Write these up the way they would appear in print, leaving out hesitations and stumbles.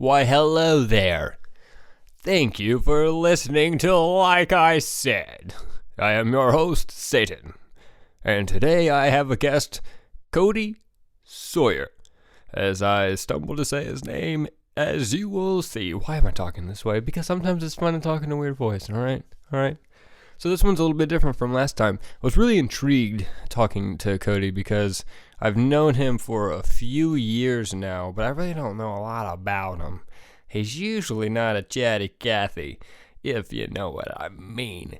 Why, hello there. Thank you for listening to Like I Said. I am your host, Satan. And today I have a guest, Cody Sawyer. As I stumble to say his name, as you will see. Why am I talking this way? Because sometimes it's fun to talk in a weird voice, alright? So this one's a little bit different from last time. I was really intrigued talking to Cody because I've known him for a few years now, but I really don't know a lot about him. He's usually not a chatty Cathy, if you know what I mean.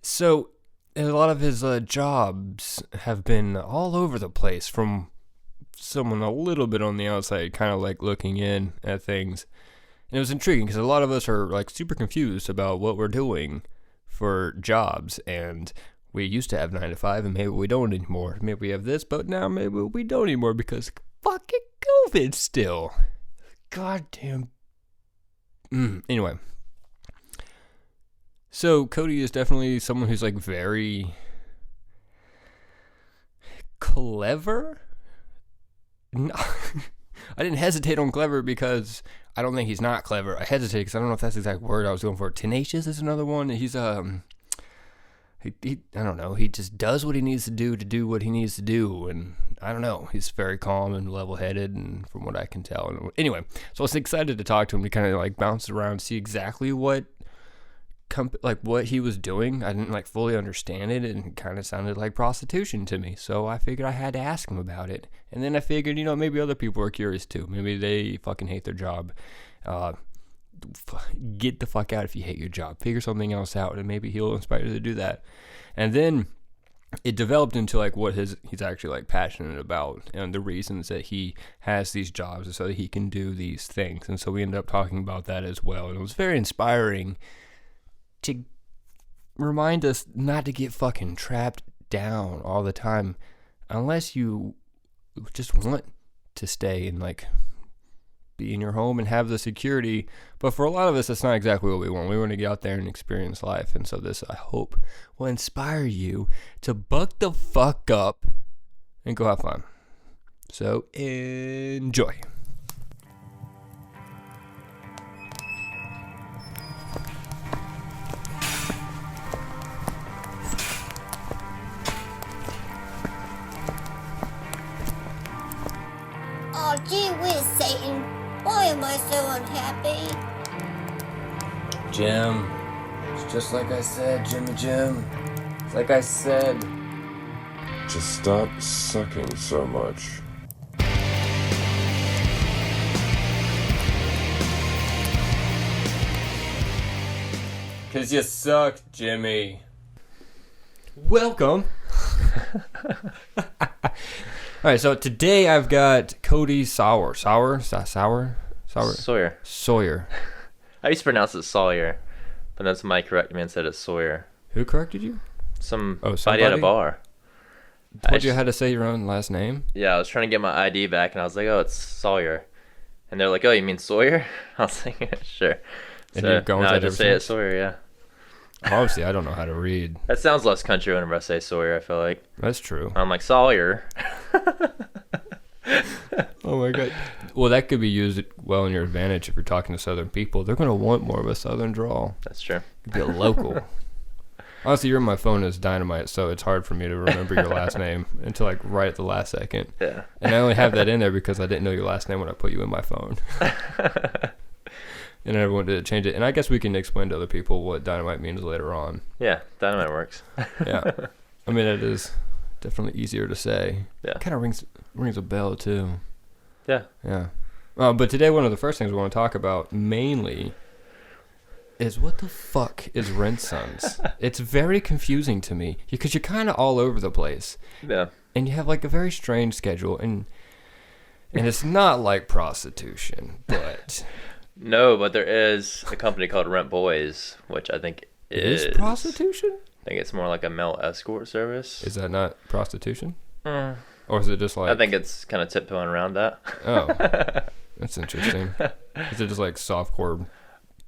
So, a lot of his jobs have been all over the place from someone a little bit on the outside, kind of like looking in at things. And it was intriguing because a lot of us are like super confused about what we're doing for jobs, and we used to have 9 to 5 and maybe we don't anymore. Maybe we have this, but now maybe we don't anymore because fucking COVID still. Goddamn. Anyway. So Cody is definitely someone who's like very clever. No, I didn't hesitate on clever because I don't think he's not clever. I hesitated because I don't know if that's the exact word I was going for. Tenacious is another one. He's I don't know. He just does what he needs to do what he needs to do, and I don't know. He's very calm and level-headed, and from what I can tell. And anyway, so I was excited to talk to him to kind of like bounce around, see exactly what he was doing. I didn't like fully understand it, and it kind of sounded like prostitution to me. So I figured I had to ask him about it. And then I figured, maybe other people are curious too. Maybe they fucking hate their job. Get the fuck out if you hate your job. Figure something else out, and maybe he'll inspire you to do that. And then it developed into like what he's actually like passionate about, and the reasons that he has these jobs so that he can do these things. And so we ended up talking about that as well. And it was very inspiring to remind us not to get fucking trapped down all the time unless you just want to stay and like be in your home and have the security. But for a lot of us, that's not exactly what we want. We want to get out there and experience life. And so this, I hope, will inspire you to buck the fuck up and go have fun. So enjoy. Oh, gee whiz, Satan. Why am I so unhappy? Jim, it's just like I said, Jimmy Jim. It's like I said. Just stop sucking so much. Cause you suck, Jimmy. Welcome. Alright, so today I've got Cody Sawyer. Sawyer. I used to pronounce it Sawyer, but then somebody corrected me and said it's Sawyer. Who corrected you? Somebody at a bar. Told you how to say your own last name? Yeah, I was trying to get my ID back, and I was like, oh, it's Sawyer. And they're like, oh, you mean Sawyer? I was like, yeah, sure. And so you've gone with now that I just ever say since? it Sawyer, yeah. Obviously, I don't know how to read. That sounds less country whenever I say Sawyer, I feel like. That's true. I'm like, Sawyer. Oh my god. Well, that could be used well in your advantage if you're talking to Southern people. They're going to want more of a Southern drawl. That's true. Be a local. Honestly, your my phone is dynamite, so it's hard for me to remember your last name until like right at the last second. Yeah. And I only have that in there because I didn't know your last name when I put you in my phone. And everyone did change it. And I guess we can explain to other people what dynamite means later on. Yeah, dynamite works. Yeah. I mean, it is definitely easier to say. Yeah. It kind of rings a bell, too. Yeah. Yeah. But today, one of the first things we want to talk about mainly is what the fuck is Rent Sons? It's very confusing to me because you're kind of all over the place. Yeah. And you have like a very strange schedule. And it's not like prostitution, but... No, but there is a company called Rent Boys, which I think is prostitution? I think it's more like a male escort service. Is that not prostitution? Or is it just like... I think it's kind of tiptoeing around that. Oh, that's interesting. Is it just like softcore?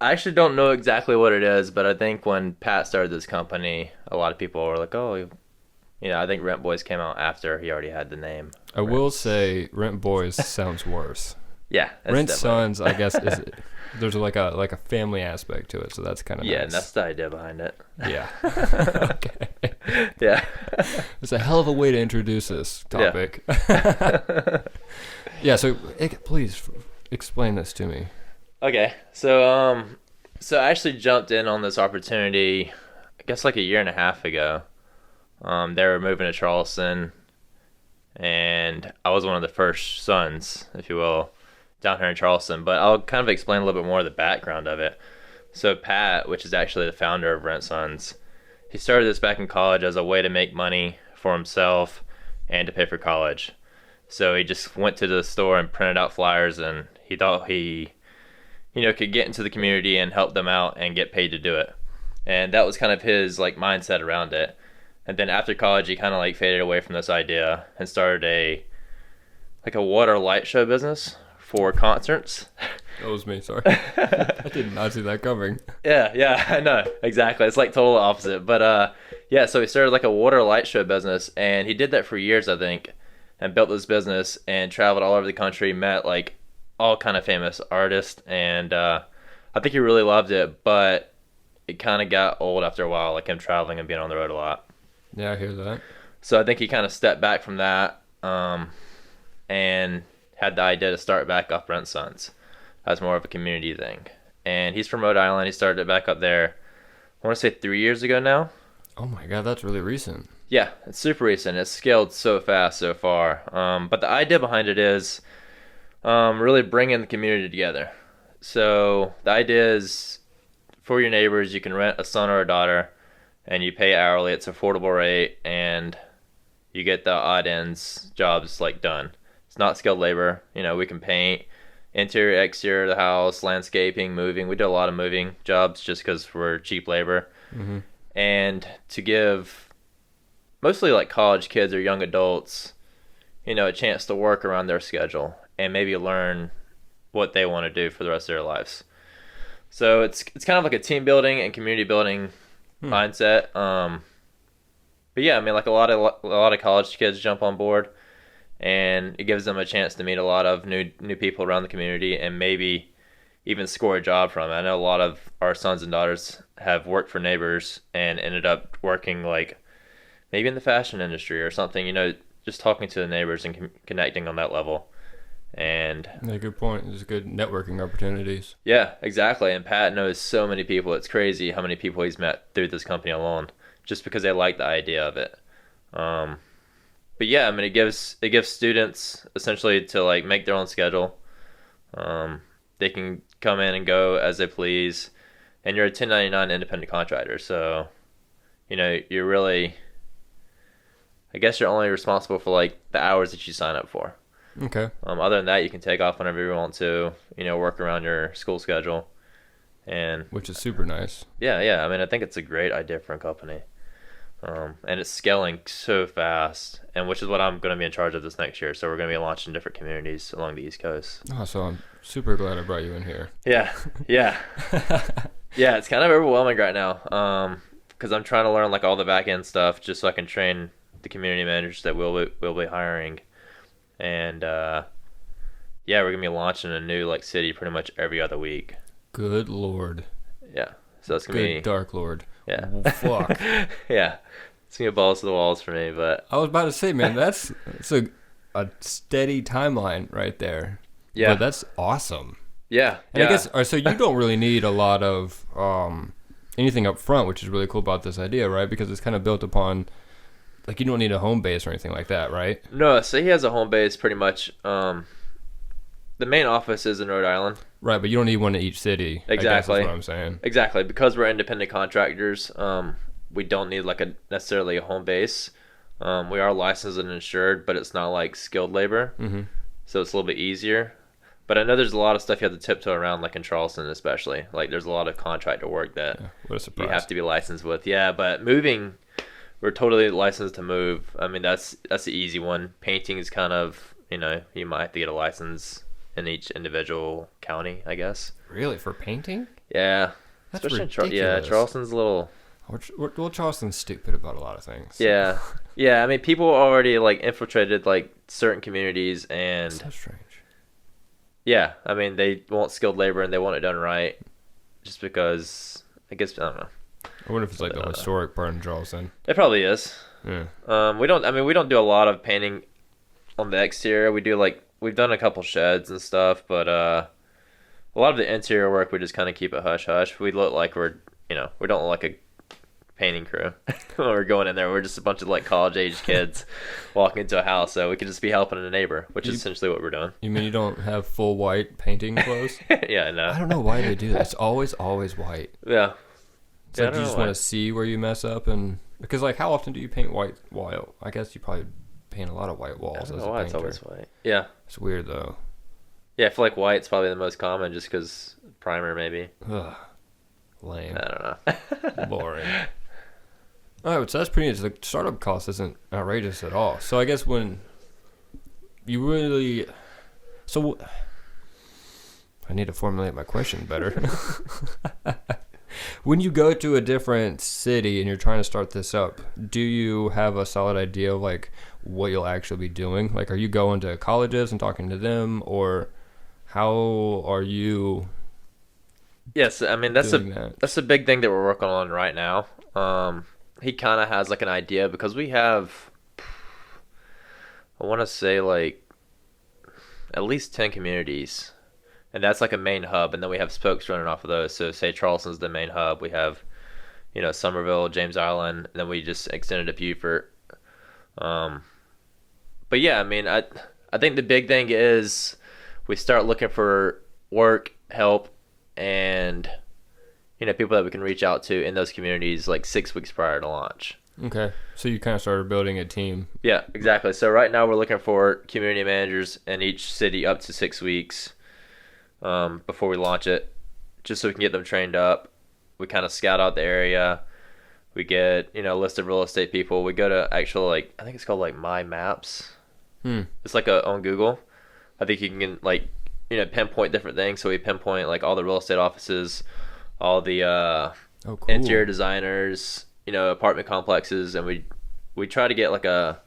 I actually don't know exactly what it is, but I think when Pat started this company, a lot of people were like, oh, I think Rent Boys came out after he already had the name. I will say Rent Boys sounds worse. Yeah. That's Rent definitely- Sons, I guess, there's like a family aspect to it, so that's kind of Yeah, nice. and that's the idea behind it. Yeah. Okay. Yeah. It's a hell of a way to introduce this topic. Yeah, so please explain this to me. Okay, so I actually jumped in on this opportunity, I guess like a year and a half ago. They were moving to Charleston, and I was one of the first sons, if you will, down here in Charleston. But I'll kind of explain a little bit more of the background of it. So Pat, which is actually the founder of Rent Sons, he started this back in college as a way to make money for himself and to pay for college. So he just went to the store and printed out flyers, and he thought he, could get into the community and help them out and get paid to do it. And that was kind of his like mindset around it. And then after college, he kind of like faded away from this idea and started a water light show business for concerts. That was me, sorry. I did not see that coming. Yeah, I know. Exactly. It's like total opposite. But yeah, so he started like a water light show business, and he did that for years, I think, and built this business and traveled all over the country, met like all kind of famous artists, and I think he really loved it, but it kind of got old after a while, like him traveling and being on the road a lot. Yeah, I hear that. So I think he kind of stepped back from that, and had the idea to start back up Rent Sons as more of a community thing. And he's from Rhode Island. He started it back up there, I want to say 3 years ago now. Oh my god, that's really recent. Yeah, it's super recent. It's scaled so fast so far. But the idea behind it is really bringing the community together. So the idea is for your neighbors, you can rent a son or a daughter, and you pay hourly. It's affordable rate, and you get the odd ends jobs like done. It's not skilled labor. We can paint interior, exterior of the house, landscaping, moving. We do a lot of moving jobs just because we're cheap labor. Mm-hmm. And to give mostly like college kids or young adults, a chance to work around their schedule and maybe learn what they want to do for the rest of their lives. So it's kind of like a team building and community building mindset. But yeah, I mean, like a lot of college kids jump on board, and it gives them a chance to meet a lot of new people around the community and maybe even score a job from it. I know a lot of our sons and daughters have worked for neighbors and ended up working like maybe in the fashion industry or something, just talking to the neighbors and connecting on that level. And yeah, good point. There's good networking opportunities. yeah, exactly. And Pat knows so many people. It's crazy how many people he's met through this company alone, just because they like the idea of it. But yeah, I mean, it gives students essentially to like make their own schedule. They can come in and go as they please, and you're a 1099 independent contractor. So, you're really, I guess you're only responsible for like the hours that you sign up for. Okay. Other than that, you can take off whenever you want to, work around your school schedule. And which is super nice. yeah. I mean, I think it's a great idea for a company. And it's scaling so fast, and which is what I'm going to be in charge of this next year. So we're going to be launching different communities along the East Coast. Oh, so I'm super glad I brought you in here. Yeah. Yeah, it's kind of overwhelming right now. Because I'm trying to learn like all the back end stuff just so I can train the community managers that we'll be hiring. And yeah, we're gonna be launching a new like city pretty much every other week. Good lord. Yeah, so it's gonna be good dark lord. Yeah. Oh, fuck. Yeah, it's gonna be balls to the walls for me. But I was about to say, man, that's a steady timeline right there. Yeah, but that's awesome. Yeah, and I guess so. You don't really need a lot of anything up front, which is really cool about this idea, right? Because it's kind of built upon. Like, you don't need a home base or anything like that, right? No, so he has a home base pretty much. The main office is in Rhode Island. Right, but you don't need one in each city. Exactly. I guess that's what I'm saying. Exactly. Because we're independent contractors, we don't need like necessarily a home base. We are licensed and insured, but it's not like skilled labor. Mm-hmm. So it's a little bit easier. But I know there's a lot of stuff you have to tiptoe around, like in Charleston especially. Like there's a lot of contractor work that what a surprise. You have to be licensed with. Yeah, but moving... We're totally licensed to move. I mean, that's the easy one. Painting is kind of, you might have to get a license in each individual county, I guess. Really? For painting? Yeah. That's especially ridiculous. Charleston's a little... Well, Charleston's stupid about a lot of things. Yeah. Yeah, I mean, people already, like, infiltrated, like, certain communities and... So strange. Yeah, I mean, they want skilled labor and they want it done right just because, I guess, I don't know. I wonder if it's like the historic part in Charleston. It probably is. Yeah. We don't do a lot of painting on the exterior. We've done a couple sheds and stuff, but a lot of the interior work, we just kind of keep it hush-hush. We look like we don't look like a painting crew when we're going in there. We're just a bunch of like college-age kids walking into a house, so we could just be helping a neighbor, which is essentially what we're doing. You mean you don't have full white painting clothes? Yeah, no. I don't know why they do that. It's always white. Yeah. It's like you just want to see where you mess up, and because like how often do you paint white wall? I guess you probably paint a lot of white walls as a painter. It's always white. Yeah. It's weird though. Yeah, I feel like white's probably the most common just because primer maybe. Ugh. Lame. I don't know. Boring. All right, so that's pretty neat. The startup cost isn't outrageous at all. So I guess when you really... So I need to formulate my question better. When you go to a different city and you're trying to start this up, do you have a solid idea of like what you'll actually be doing? Like, are you going to colleges and talking to them, or how are you? Yes, I mean that's a big thing that we're working on right now. He kind of has like an idea because we have, I want to say like at least 10 communities. And that's like a main hub, and then we have spokes running off of those. So say Charleston's the main hub. We have, Somerville, James Island, and then we just extended to Beaufort. But yeah, I mean, I think the big thing is we start looking for work, help, and people that we can reach out to in those communities like 6 weeks prior to launch. Okay, so you kind of started building a team. Yeah, exactly. So right now we're looking for community managers in each city up to 6 weeks. Before we launch it, just so we can get them trained up. We kind of scout out the area. We get, a list of real estate people. We go to actual, I think it's called, My Maps. It's like on Google. I think you can, pinpoint different things. So we pinpoint, all the real estate offices, all the cool. interior designers, apartment complexes, and we try to get, a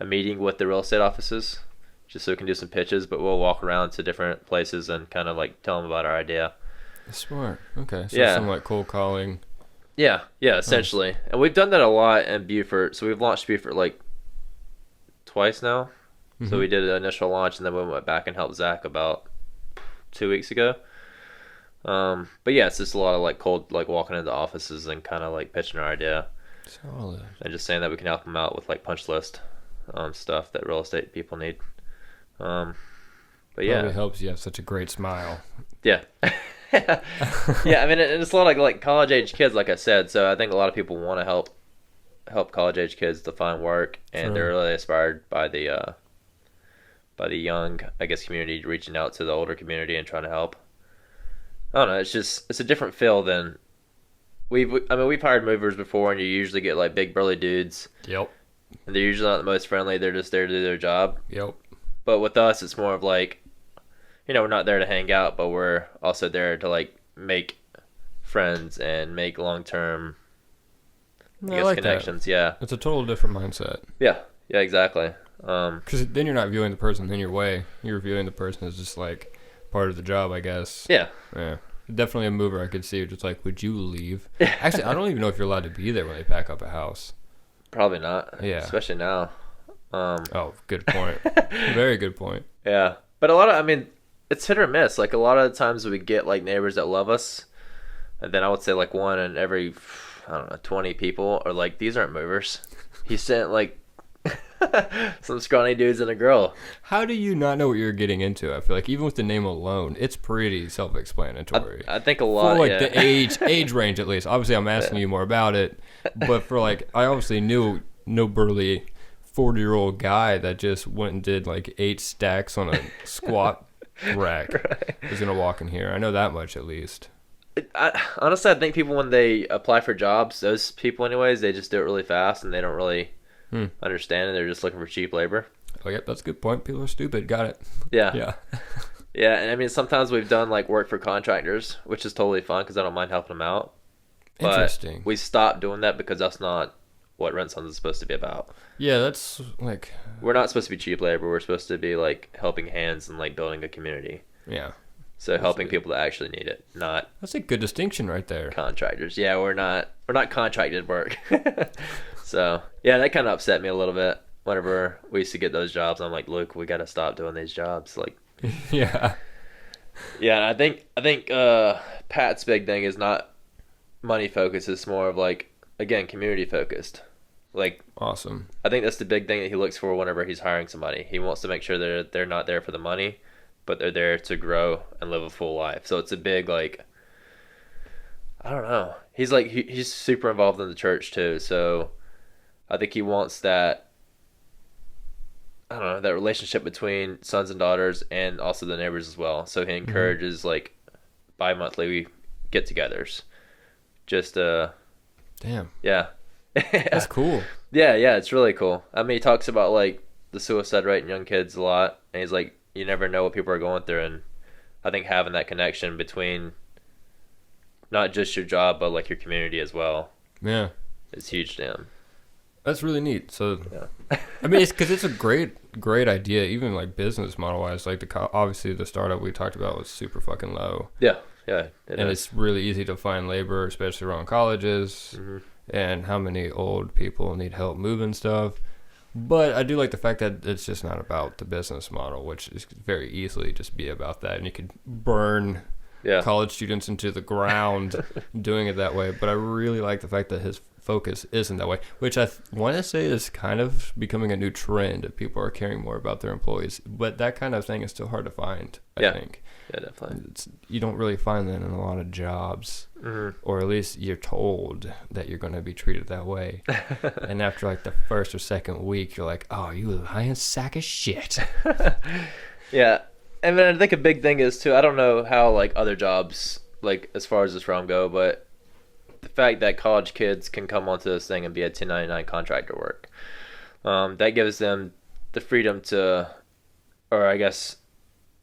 meeting with the real estate offices, just so we can do some pitches, but we'll walk around to different places and kind of tell them about our idea. Smart. Okay. So yeah. Some cold calling. Yeah, essentially. Nice. And we've done that a lot in Beaufort. So we've launched Beaufort twice now. Mm-hmm. So we did an initial launch and then we went back and helped Zach about 2 weeks ago. But yeah, it's just a lot of cold, walking into offices and kind of pitching our idea. Solid. And just saying that we can help them out with punch list stuff that real estate people need. But yeah, probably helps you have such a great smile. Yeah. Yeah, I mean, it's a lot of college age kids, like I said. So I think a lot of people want to help college age kids to find work, and they're really inspired by the young, I guess, community reaching out to the older community and trying to help. I don't know. It's a different feel than we've hired movers before, and you usually get big burly dudes. Yep. And they're usually not the most friendly. They're just there to do their job. Yep. But with us, it's more of we're not there to hang out, but we're also there to make friends and make long-term connections. That. Yeah. It's a total different mindset. Yeah. Yeah, exactly. Because then you're not viewing the person in your way. You're viewing the person as just part of the job, I guess. Yeah. Yeah. Definitely a mover I could see. Just would you leave? Actually, I don't even know if you're allowed to be there when they pack up a house. Probably not. Yeah. Especially now. Good point. Very good point. Yeah. But it's hit or miss. A lot of the times we get neighbors that love us, and then I would say one in every, 20 people are these aren't movers. He sent some scrawny dudes and a girl. How do you not know what you're getting into? I feel even with the name alone, it's pretty self-explanatory. I think a lot. For the age range at least. Obviously, I'm asking you more about it, but for I obviously knew no burly 40-year-old guy that just went and did 8 stacks on a squat rack is gonna walk in here. I know that much at least. Honestly, I think people, when they apply for jobs, those people anyways, they just do it really fast and they don't really understand it. They're just looking for cheap labor. Oh, yep, that's a good point. People are stupid. Got it. Yeah. Yeah. Yeah, and sometimes we've done work for contractors, which is totally fun because I don't mind helping them out. But interesting. We stopped doing that because that's not what Rent Sons is supposed to be about. Yeah, that's we're not supposed to be cheap labor. We're supposed to be helping hands and building a community. Yeah. So helping people that actually need it, not That's a good distinction right there. contractors. Yeah, we're not contracted work. So yeah, that kind of upset me a little bit whenever we used to get those jobs. I'm like, look, we got to stop doing these jobs. Like, Yeah. yeah, I think Pat's big thing is not money focused. It's more of like, again, community focused. Like, Awesome. I think that's the big thing that he looks for whenever he's hiring somebody. He wants to make sure they're not there for the money, but they're there to grow and live a full life. So it's a big, like, I don't know. He's like he's super involved in the church too. So I think he wants that, I don't know, that relationship between sons and daughters and also the neighbors as well. So he encourages like bi-monthly get-togethers. Just Damn. yeah. That's cool. Yeah, it's really cool. I mean, he talks about like the suicide rate in young kids a lot, and he's like, you never know what people are going through, and I think having that connection between not just your job but like your community as well Yeah. is huge to him. That's really neat. So, Yeah. I mean, it's a great idea, even like business model wise. Like obviously the startup we talked about was super fucking low, Yeah, and it's really easy to find labor, especially around colleges, and how many old people need help moving stuff. But I do like the fact that it's just not about the business model, which is very easily just be about that, and you could burn college students into the ground doing it that way. But I really like the fact that his focus isn't that way, which I want to say is kind of becoming a new trend. That people are caring more about their employees, but that kind of thing is still hard to find, I think. Yeah, definitely. You don't really find that in a lot of jobs, or at least you're told that you're going to be treated that way. And after like the first or second week, you're like, oh, you lying sack of shit. Yeah. And then I think a big thing is too, I don't know how like other jobs, like as far as this realm go, but the fact that college kids can come onto this thing and be a 1099 contractor work, that gives them the freedom to, or I guess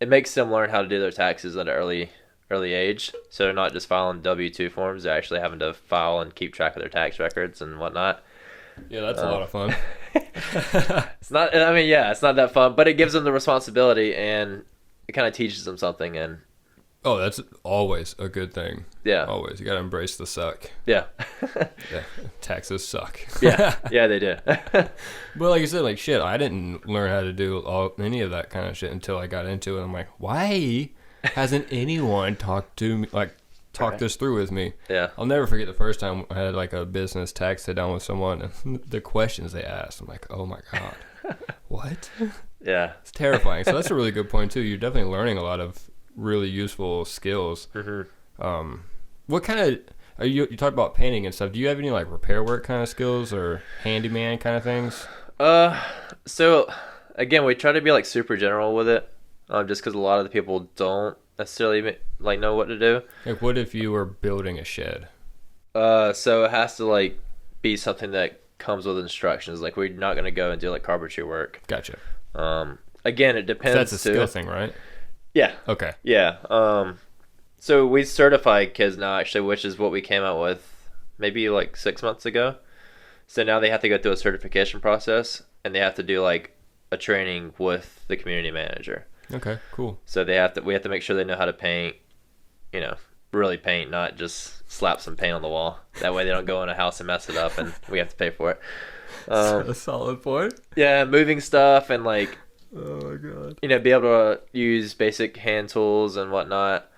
it makes them learn how to do their taxes at an early age. So they're not just filing W-2 forms, they're actually having to file and keep track of their tax records and whatnot. Yeah, that's a lot of fun. It's not that fun, but it gives them the responsibility and it kind of teaches them something. And oh, that's always a good thing. Yeah. Always. You got to embrace the suck. Yeah. Yeah. Taxes suck. Yeah, they do. But like you said, like shit, I didn't learn how to do any of that kind of shit until I got into it. I'm like, why hasn't anyone talked this through with me? Yeah. I'll never forget the first time I had like a business tax sit down with someone and the questions they asked. I'm like, oh my God, what? Yeah. It's terrifying. So that's a really good point too. You're definitely learning a lot of really useful skills. What kind of you talk about painting and stuff? Do you have any like repair work kind of skills or handyman kind of things? So again, we try to be like super general with it, just because a lot of the people don't necessarily like know what to do. Like, what if you were building a shed? So it has to like be something that comes with instructions. Like, we're not gonna go and do like carpentry work. Gotcha. Again, it depends. That's a skill thing, right? Yeah. Okay. Yeah. So we certify kids now, actually, which is what we came out with maybe like 6 months ago. So now they have to go through a certification process, and they have to do like a training with the community manager. Okay, cool. So we have to make sure they know how to paint, really paint, not just slap some paint on the wall. That way they don't go in a house and mess it up, and we have to pay for it. A solid point. Yeah, moving stuff and like, oh my God. be able to use basic hand tools and whatnot.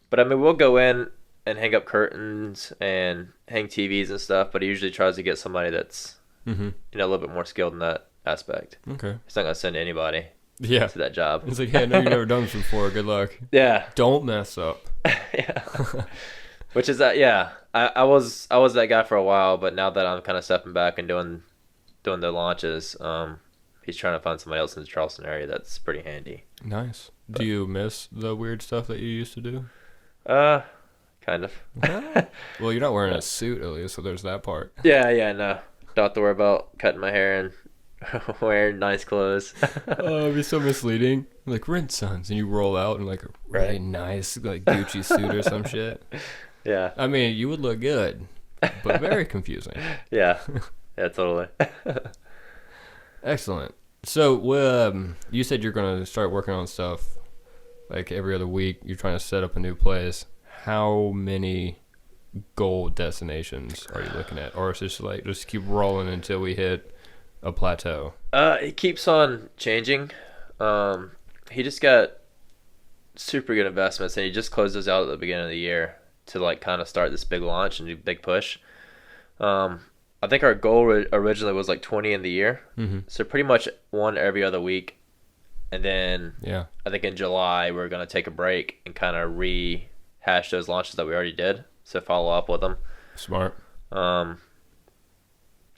But I mean, we'll go in and hang up curtains and hang TVs and stuff, but he usually tries to get somebody that's, a little bit more skilled in that aspect. Okay. He's not going to send anybody to that job. It's like, hey, I know you've never done this before. Good luck. Yeah. Don't mess up. Yeah. Which is that, yeah. I was that guy for a while, but now that I'm kind of stepping back and doing the launches, he's trying to find somebody else in the Charleston area that's pretty handy. Nice. Do you miss the weird stuff that you used to do? Kind of. Well, you're not wearing a suit at least, so there's that part. Yeah, no. Don't have to worry about cutting my hair and wearing nice clothes. Oh, it'd be so misleading. Like, we're in Sons, and you roll out in like a really nice like Gucci suit or some shit. Yeah. I mean, you would look good, but very confusing. Yeah. Yeah, totally. Excellent. So, you said you're going to start working on stuff like every other week you're trying to set up a new place, how many goal destinations are you looking at? Or is it just like just keep rolling until we hit a plateau? It keeps on changing. He just got super good investments, and he just closed those out at the beginning of the year to like kind of start this big launch and do big push. I think our goal originally was like 20 in the year, so pretty much one every other week. And then I think in July we're gonna take a break and kind of rehash those launches that we already did. So follow up with them. Smart. So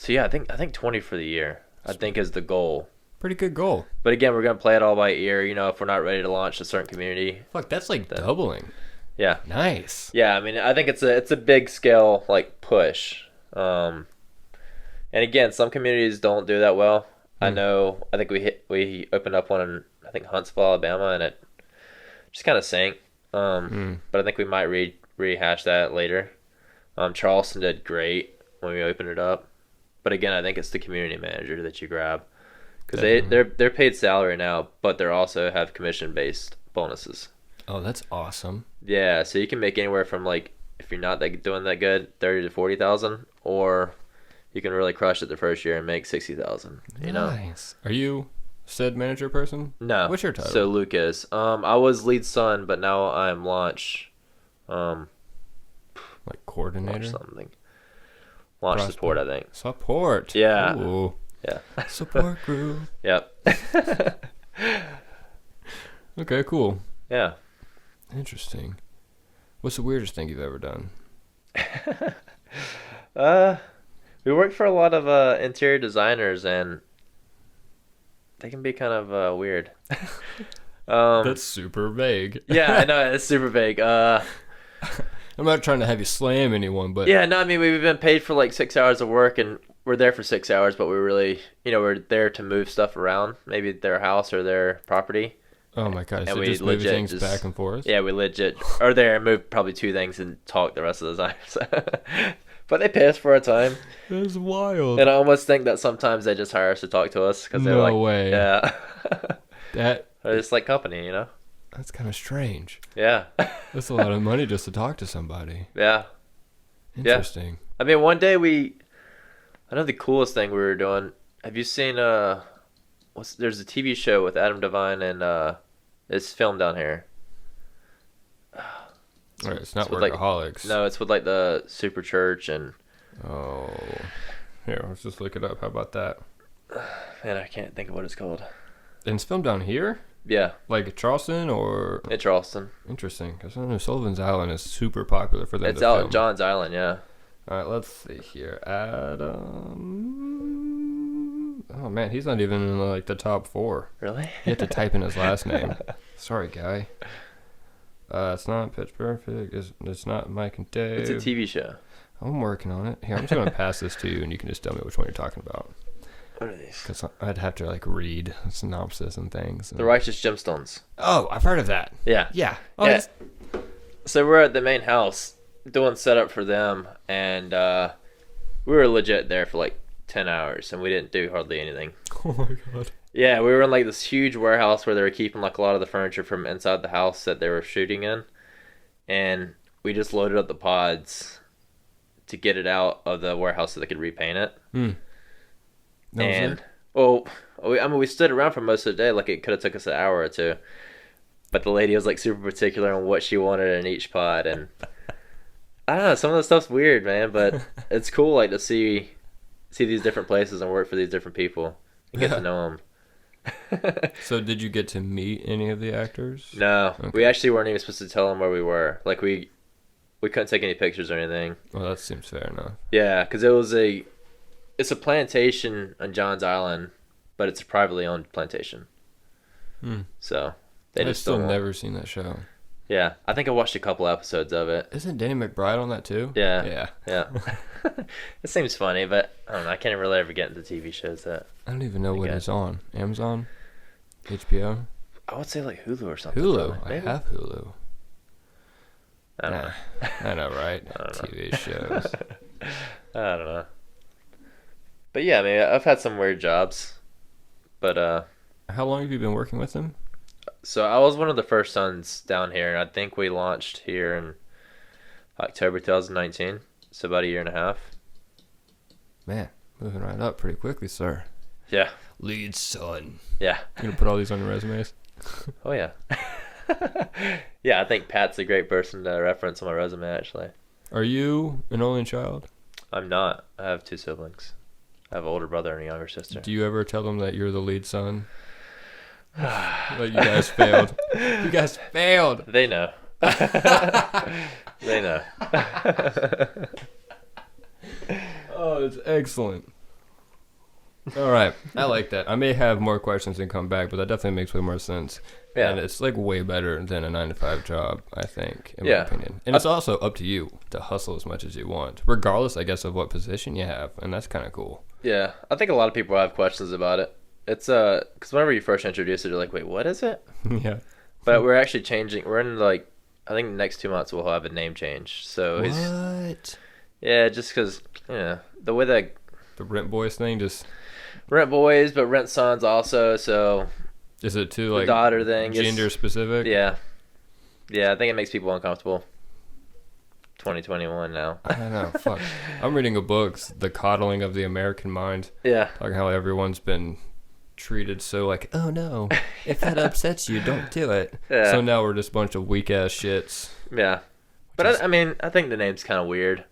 yeah, I think 20 for the year. I think is the goal. Pretty good goal. But again, we're gonna play it all by ear. You know, if we're not ready to launch a certain community. Fuck, that's like doubling. Yeah. Nice. Yeah, I mean, I think it's a big scale like push. And again, some communities don't do that well. I know. I think we opened up one in I think Huntsville, Alabama, and it just kind of sank. But I think we might rehash that later. Charleston did great when we opened it up, but again, I think it's the community manager that you grab because they're paid salary now, but they also have commission based bonuses. Oh, that's awesome. Yeah, so you can make anywhere from like if you're not doing that good, 30 to 40,000, or you can really crush it the first year and make 60,000. You know. Nice. Are you said manager person? No. What's your title? So Lucas. I was lead son, but now I'm launch. Like coordinator? Launch something. Launch support, I think. Support. Yeah. Ooh. Yeah. Support group. Yep. Okay, cool. Yeah. Interesting. What's the weirdest thing you've ever done? We work for a lot of interior designers, and they can be kind of weird. That's super vague. Yeah, I know, it's super vague. I'm not trying to have you slam anyone, but yeah, no, I mean, we've been paid for like 6 hours of work, and we're there for 6 hours, but we're really, we're there to move stuff around, maybe their house or their property. Oh my god, so we just move legit things back and forth? Yeah, we legit are there and move probably 2 things and talk the rest of the time. But they pay us for our time. That's wild. And I almost think that sometimes they just hire us to talk to us because they're No like, way. yeah, That they're just like company, you know? that's kind of strange. Yeah, That's a lot of money just to talk to somebody. yeah. Interesting. I mean, one day I know the coolest thing we were doing. Have you seen there's a TV show with Adam Devine and it's filmed down here. All right, it's not with, like- Workaholics. No, it's with like the Super Church and Oh. Here, let's just look it up. How about that? man, I can't think of what it's called. And it's filmed down here? Yeah, Like Charleston or... in Charleston. Interesting, because I know Sullivan's Island is super popular for them It's to out film. in John's Island, yeah. All right, let's see here. Adam... Oh, man, he's not even in, like, the top 4. Really? You have to type in his last name. Sorry, guy. It's not Pitch Perfect. It's not Mike and Dave. It's a TV show. I'm working on it. Here, I'm just going to pass this to you, and you can just tell me which one you're talking about. What are these? Because I'd have to, like, read synopsis and things. The Righteous Gemstones. Oh, I've heard of that. Yeah. Yeah. Oh, Yeah. that's- So we're at the main house doing setup for them, and we were legit there for like 10 hours, and we didn't do hardly anything. Oh, my God. Yeah, we were in like this huge warehouse where they were keeping like a lot of the furniture from inside the house that they were shooting in, and we just loaded up the pods to get it out of the warehouse so they could repaint it. That was And it? well, we stood around for most of the day. Like it could have took us an hour or two, but the lady was like super particular on what she wanted in each pod, and I don't know. Some of the stuff's weird, man, but it's cool like to see these different places and work for these different people and get to know them. So did you get to meet any of the actors? No, Okay. we actually weren't even supposed to tell them where we were. Like we couldn't take any pictures or anything. Well, that seems fair enough. Yeah, because it's a plantation on John's Island, but it's a privately owned plantation. So they I've just still don't. never seen that show. Yeah, I think I watched a couple episodes of it. Isn't Danny McBride on that too? Yeah. Yeah. It seems funny, but I don't know. I can't really ever get into TV shows that I don't even know what Okay. it's on. Amazon? HBO? I would say like Hulu or something. Hulu. probably. I Maybe? have Hulu. I don't know. I know, right? I don't know. TV shows. I don't know. But yeah, I mean, I've had some weird jobs, but How long have you been working with him? So I was one of the first sons down here, and I think we launched here in October 2019. So about a year and a half. Man, moving right up pretty quickly, sir. Yeah. Lead son. Yeah. You gonna put all these on your resumes? Oh yeah. Yeah, I think Pat's a great person to reference on my resume. Actually, Are you an only child? I'm not. I have 2 siblings. I have an older brother and a younger sister. Do you ever tell them that you're the lead son? Like you guys failed. You guys failed. They know. They know. Oh, it's excellent. All right, I like that. I may have more questions and come back, but that definitely makes way more sense. Yeah. And it's like way better than a 9-to-5 job, I think, in my Yeah. opinion. And it's also up to you to hustle as much as you want, regardless, I guess, of what position you have, and that's kind of cool. Yeah, I think a lot of people have questions about it. It's because whenever you first introduce it, you're like, wait, what is it? Yeah. But we're actually changing. We're in like, I think the next 2 months we'll have a name change. So What? yeah, just because the way that The Rent Boys thing just rent boys, but rent sons also. So is it too the like daughter thing, gender specific? Yeah, I think it makes people uncomfortable. 2021 now. I don't know. Fuck. I'm reading a book, The Coddling of the American Mind. Yeah. Like how everyone's been treated so like, oh no, if that upsets you, don't do it. Yeah. So now we're just a bunch of weak ass shits. Yeah. But I mean, I think the name's kind of weird.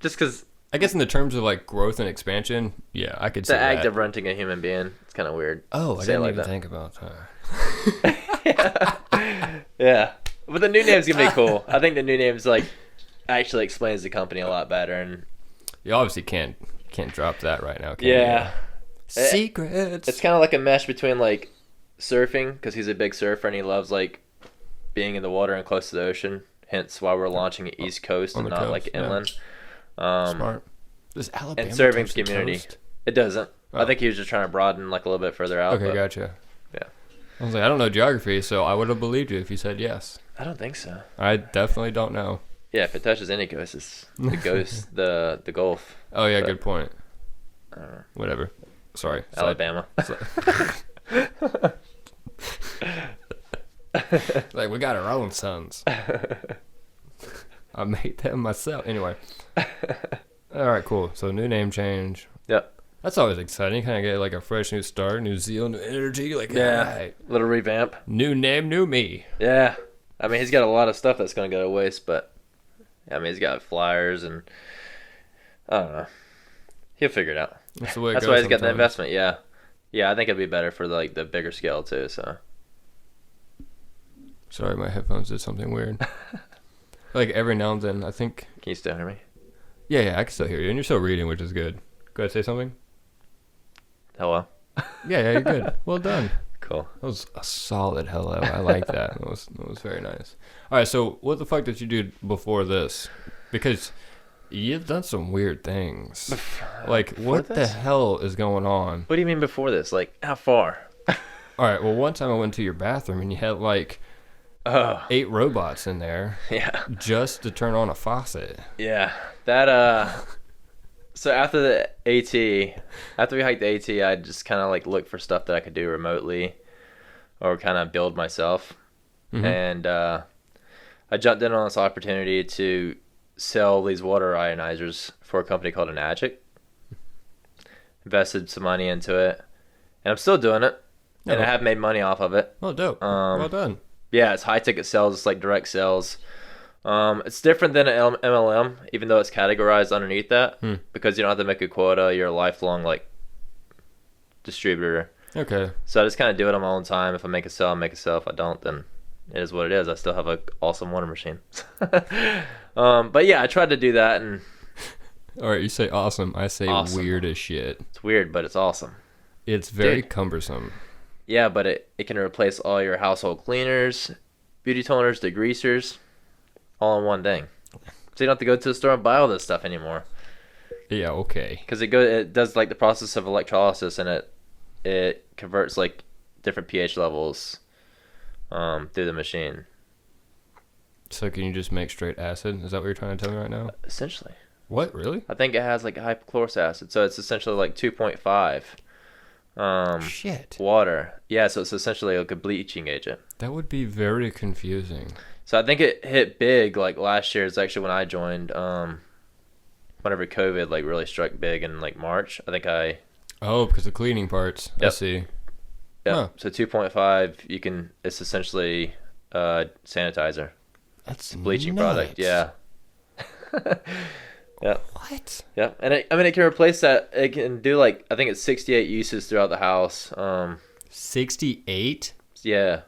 Just because I guess in the terms of like growth and expansion, yeah, I could see the act that. of renting a human being, it's kind of weird. Oh, I Say it didn't like even that. think about that. Yeah. But the new name's gonna be cool. I think the new name's like actually explains the company a lot better. And You obviously can't drop that right now, can yeah, you? Secrets. it's kind of like a mesh between like surfing, because he's a big surfer and he loves like being in the water and close to the ocean. Hence why we're launching at East Coast On and the not coast, like yeah. inland. Smart. Does Alabama And serving toast the community. toast? It doesn't. Oh. I think he was just trying to broaden like a little bit further out. Okay, but gotcha. Yeah. I was like, I don't know geography, so I would have believed you if you said yes. I don't think so. I definitely don't know. Yeah, if it touches any coast, it's the ghost, the Gulf. Oh yeah, But- good point. I don't know. Whatever. Sorry. Alabama. Like we got our own sons. I made them myself. Anyway. All right, cool. So new name change. Yep. That's always exciting. Kind of get like a fresh new start, new zeal, new energy. Like Yeah. all right, Little revamp. new name, new me. Yeah. I mean, he's got a lot of stuff that's going to go to waste, but I mean, he's got flyers and I don't know. He'll figure it out. That's the way. That's why he's got the investment. Yeah. Yeah, I think it'd be better for like the bigger scale too. So Sorry, my headphones did something weird. Like every now and then, I think. can you still hear me? Yeah, I can still hear you, and you're still reading, which is good. Go ahead, say something. Hello. Yeah, you're good. Well done. Cool. That was a solid hello. I like that. That was very nice. All right, so what the fuck did you do before this? Because you've done some weird things. Like, what the this? hell is going on? What do you mean before this? Like, how far? All right, well, one time I went to your bathroom and you had like Oh, 8 robots in there yeah. just to turn on a faucet. Yeah. That, so after the AT, after we hiked the AT, I just kind of like looked for stuff that I could do remotely or kind of build myself. Mhm. And I jumped in on this opportunity to sell these water ionizers for a company called Enagic. Invested some money into it. And I'm still doing it. And Oh. I have made money off of it. Oh, dope. Um, Well done. Yeah, it's high ticket sales. It's like direct sales. It's different than an MLM, even though it's categorized underneath that, because you don't have to make a quota. You're a lifelong like distributor. Okay. So I just kind of do it on my own time. If I make a sale, I make a sale. If I don't, then it is what it is. I still have an awesome water machine. But yeah, I tried to do that, and All right, you say awesome. I say Awesome. weird as shit. it's weird, but it's awesome. It's very Dude. cumbersome. Yeah, but it can replace all your household cleaners, beauty toners, degreasers, all in one thing. So you don't have to go to the store and buy all this stuff anymore. Yeah, okay. Because it does like the process of electrolysis, and it converts like different pH levels through the machine. So can you just make straight acid? Is that what you're trying to tell me right now? Essentially, What, really? I think it has like hypochlorous acid, so it's essentially like 2.5. Shit. water. Yeah, so it's essentially like a bleaching agent. That would be very confusing. So I think it hit big like last year. It's actually when I joined. Whenever COVID like really struck big in like March, I think I. Oh, because of cleaning parts. I Yep. see. Yeah. Huh. So 2.5, it's essentially sanitizer. That's Bleaching nuts. product. Yeah. Yeah. What? Yeah. And it can replace that. It can do like, I think it's 68 uses throughout the house. 68? Yeah.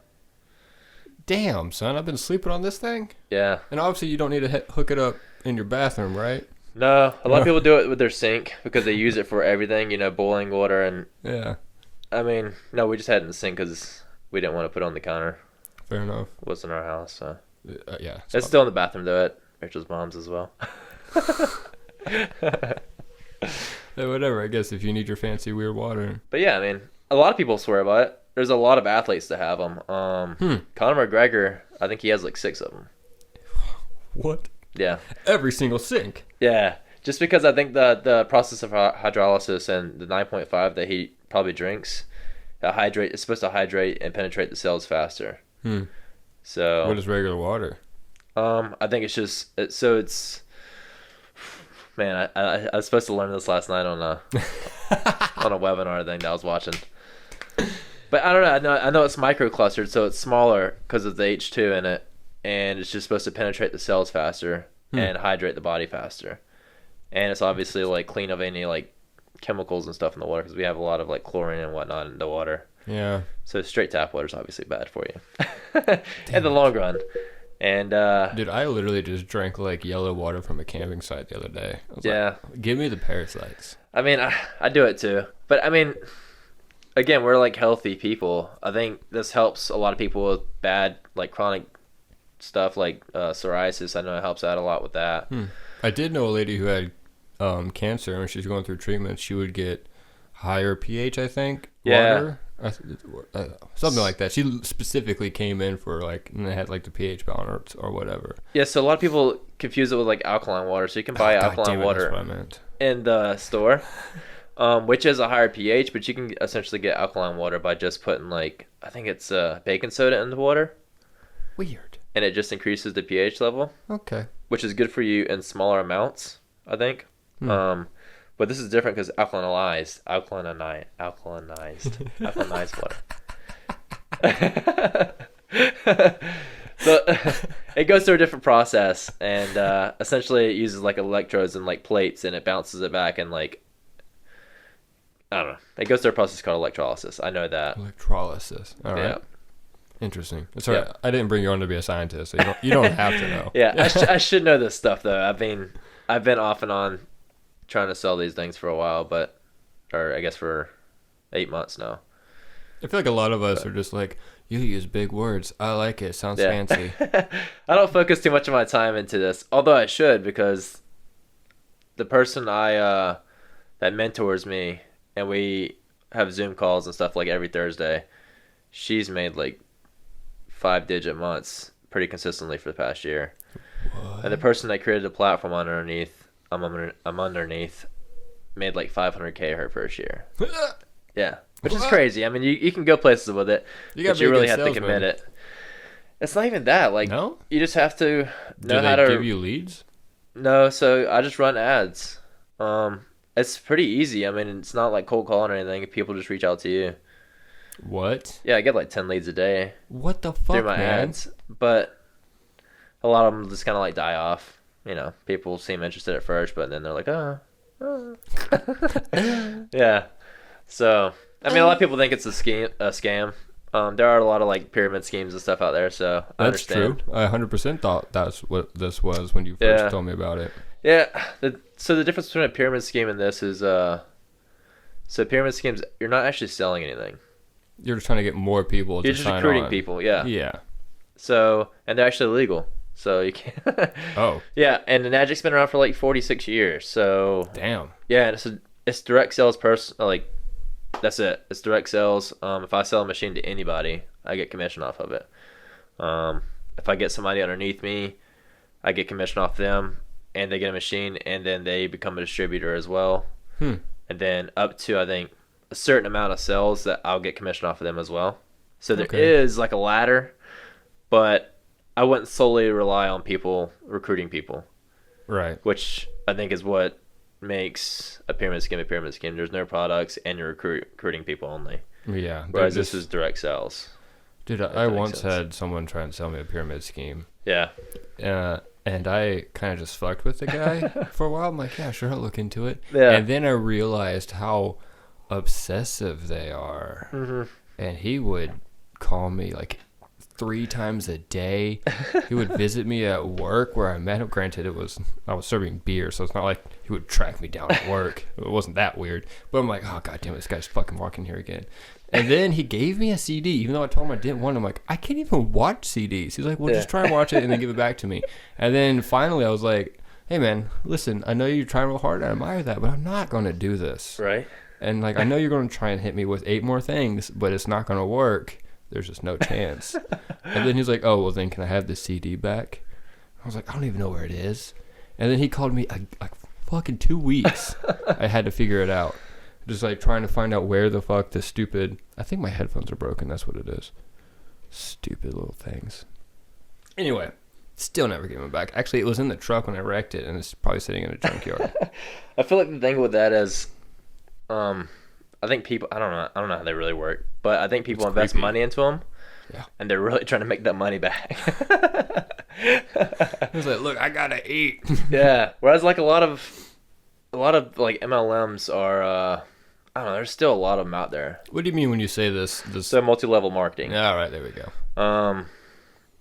Damn, son. I've been sleeping on this thing. Yeah. And obviously you don't need to hook it up in your bathroom, right? No, a lot of people do it with their sink because they use it for everything, boiling water. And Yeah. I mean, no, we just had it in the sink because we didn't want to put it on the counter. Fair enough. It wasn't our house, so. Yeah. It's still in the bathroom, though, at Rachel's mom's as well. Whatever, I guess, if you need your fancy weird water. But yeah, I mean, a lot of people swear by it. There's a lot of athletes that have them. Conor McGregor, I think he has like 6 of them. What? Yeah. Every single sink. Yeah. Just because I think the process of hydrolysis and the 9.5 that he probably drinks, it's supposed to hydrate and penetrate the cells faster. So. What is regular water? I think it's just it's. Man, I was supposed to learn this last night on a on a webinar thing that I was watching. But I don't know. I know it's microclustered, so it's smaller because of the H2 in it, and it's just supposed to penetrate the cells faster and hydrate the body faster. And it's obviously like clean of any like chemicals and stuff in the water because we have a lot of like chlorine and whatnot in the water. Yeah. So straight tap water is obviously bad for you in the long run. And dude, I literally just drank like yellow water from a camping site the other day. I was like, give me the parasites. I mean, I do it too. But I mean, again, we're like healthy people. I think this helps a lot of people with bad like chronic stuff like psoriasis. I know it helps out a lot with that. I did know a lady who had cancer, and when she was going through treatment, she would get higher pH, I think. Yeah. Water. Something like that. She specifically came in for like, and they had like the pH balance or whatever. Yeah, so a lot of people confuse it with like alkaline water. So you can buy alkaline water that's what I meant. in the store, which is a higher pH, but you can essentially get alkaline water by just putting like, I think it's baking soda in the water. Weird. And it just increases the pH level. Okay. Which is good for you in smaller amounts, I think. But this is different because alkalinized water. So it goes through a different process, and essentially it uses like electrodes and like plates, and it bounces it back, and like, I don't know. It goes through a process called electrolysis. I know that. Electrolysis. All right. Yeah. Interesting. Sorry, yeah. I didn't bring you on to be a scientist, so you don't have to know. Yeah, I should know this stuff though. I've been off and on trying to sell these things for a while, or I guess for 8 months now. I feel like a lot of us are just like, you use big words. I like it. Sounds fancy. I don't focus too much of my time into this, although I should, because the person that mentors me, and we have Zoom calls and stuff like every Thursday, she's made like 5-digit months pretty consistently for the past year. What? And the person that created the platform I'm underneath made like $500K her first year. Yeah, which is crazy. I mean, you can go places with it, but you really have to commit it. It's not even that. Like, no? You just have to know how to. Do they give you leads? No, so I just run ads. It's pretty easy. I mean, it's not like cold calling or anything. People just reach out to you. What? Yeah, I get like 10 leads a day. What the fuck, through my ads, but a lot of them just kind of like die off. People seem interested at first, but then they're like, yeah. So, I mean, a lot of people think it's a scam. There are a lot of like pyramid schemes and stuff out there, so I understand. True. I 100% thought that's what this was when you first told me about it. Yeah. So the difference between a pyramid scheme and this is, so pyramid schemes, you're not actually selling anything. You're just trying to get more people to sign on. You're just recruiting people, yeah. Yeah. So, and they're actually illegal. So you can't. Oh. Yeah, and the Magic's been around for like 46 years. So. Damn. Yeah, and it's direct sales like, that's it. It's direct sales. If I sell a machine to anybody, I get commission off of it. If I get somebody underneath me, I get commission off them, and they get a machine, and then they become a distributor as well. And then up to, I think, a certain amount of sales that I'll get commission off of them as well. So there Okay. is like a ladder, but I wouldn't solely rely on people recruiting people, Right. which I think is what makes a pyramid scheme a pyramid scheme. There's no products and you're recruiting people only. Yeah. Whereas this is direct sales. Dude, That I makes once sense. had someone try and sell me a pyramid scheme. Yeah. And I kind of just fucked with the guy for a while. I'm like, yeah, sure, I'll look into it. Yeah. And then I realized how obsessive they are. Mm-hmm. And he would call me like 3 times a day. He would visit me at work where I met him. Granted, I was serving beer, so it's not like he would track me down at work. It wasn't that weird. But I'm like, oh, God damn it, this guy's fucking walking here again. And then he gave me a CD, even though I told him I didn't want it. I'm like, I can't even watch CDs. He's like, well, just try and watch it and then give it back to me. And then finally I was like, hey, man, listen, I know you're trying real hard. I admire that, but I'm not going to do this. Right. And, like, I know you're going to try and hit me with 8 more things, but it's not going to work. There's just no chance. And then he's like, oh, well, then can I have the CD back? I was like, I don't even know where it is. And then he called me like fucking 2 weeks. I had to figure it out. Just, like, trying to find out where the fuck the stupid... I think my headphones are broken. That's what it is. Stupid little things. Anyway, still never gave them back. Actually, it was in the truck when I wrecked it, and it's probably sitting in a junkyard. I feel like the thing with that is, I think people, I don't know how they really work, but I think people invest creepy. money into them, Yeah. and they're really trying to make that money back. He was like, look, I gotta eat. Yeah. Whereas like a lot of like MLMs are, I don't know, there's still a lot of them out there. What do you mean when you say this? So multi-level marketing. All right, there we go.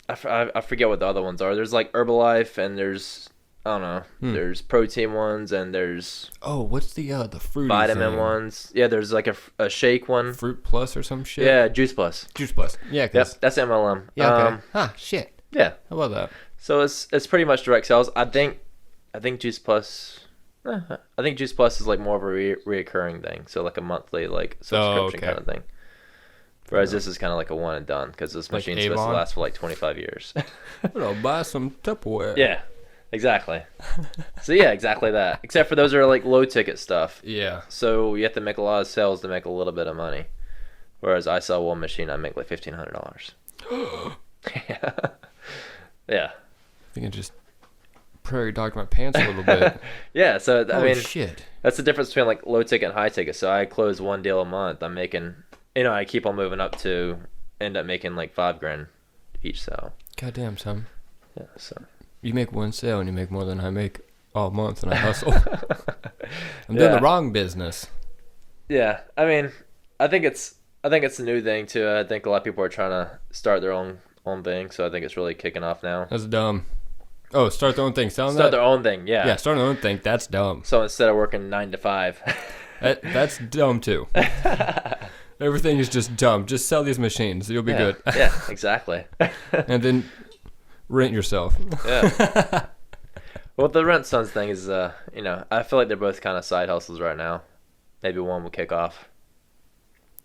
I forget what the other ones are. There's like Herbalife, and there's, I don't know, there's protein ones, and there's Oh, what's the fruity vitamin thing? ones. Yeah, there's like a shake one. Fruit Plus or some shit? Yeah, Juice Plus. Juice Plus. Yeah, Yep, 'cause... that's MLM. Yeah, okay. Shit. Yeah. How about that? So it's pretty much direct sales. I think Juice Plus. I think Juice Plus is like more of a reoccurring thing. So like a monthly like subscription okay. kind of thing. Whereas this is kind of like a one and done because this Like machine's supposed to Avon? last for like 25 years. I'll buy some Tupperware. Yeah, exactly. So yeah, exactly that. Except for those are like low ticket stuff. Yeah. So you have to make a lot of sales to make a little bit of money. Whereas I sell one machine, I make like $1,500. Yeah. Yeah. I think I just prairie dogged my pants a little bit. Yeah, so I Holy mean, shit. that's the difference between like low ticket and high ticket. So I close one deal a month. I'm making, I keep on moving up to end up making like $5,000 each sale. Goddamn, son. Yeah, so You make one sale and you make more than I make all month, and I hustle. I'm doing Yeah. the wrong business. yeah, I mean, I think it's a new thing too. I think a lot of people are trying to start their own thing. So I think it's really kicking off now. That's dumb. Oh, start their own thing. Sound Start that? their own thing. Yeah. Yeah, start their own thing. That's dumb. So instead of working 9 to 5. That's dumb too. Everything is just dumb. Just sell these machines. You'll be good. Yeah, exactly. And then rent yourself. Yeah. Well, the rent sons thing is, I feel like they're both kind of side hustles right now. Maybe one will kick off.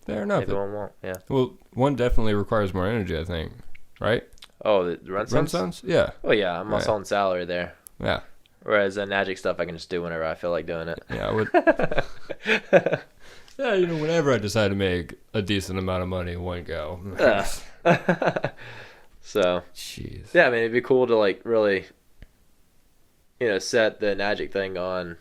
Fair enough. Maybe one won't. Yeah. Well, one definitely requires more energy, I think. Right? Oh, the rent Rent sons? sons? Yeah. Oh yeah, I'm also Right. on salary there. Yeah. Whereas the magic stuff, I can just do whenever I feel like doing it. Yeah, I would. Yeah, whenever I decide to make a decent amount of money in one go. So, Jeez. yeah, I mean, it'd be cool to like really, set the magic thing on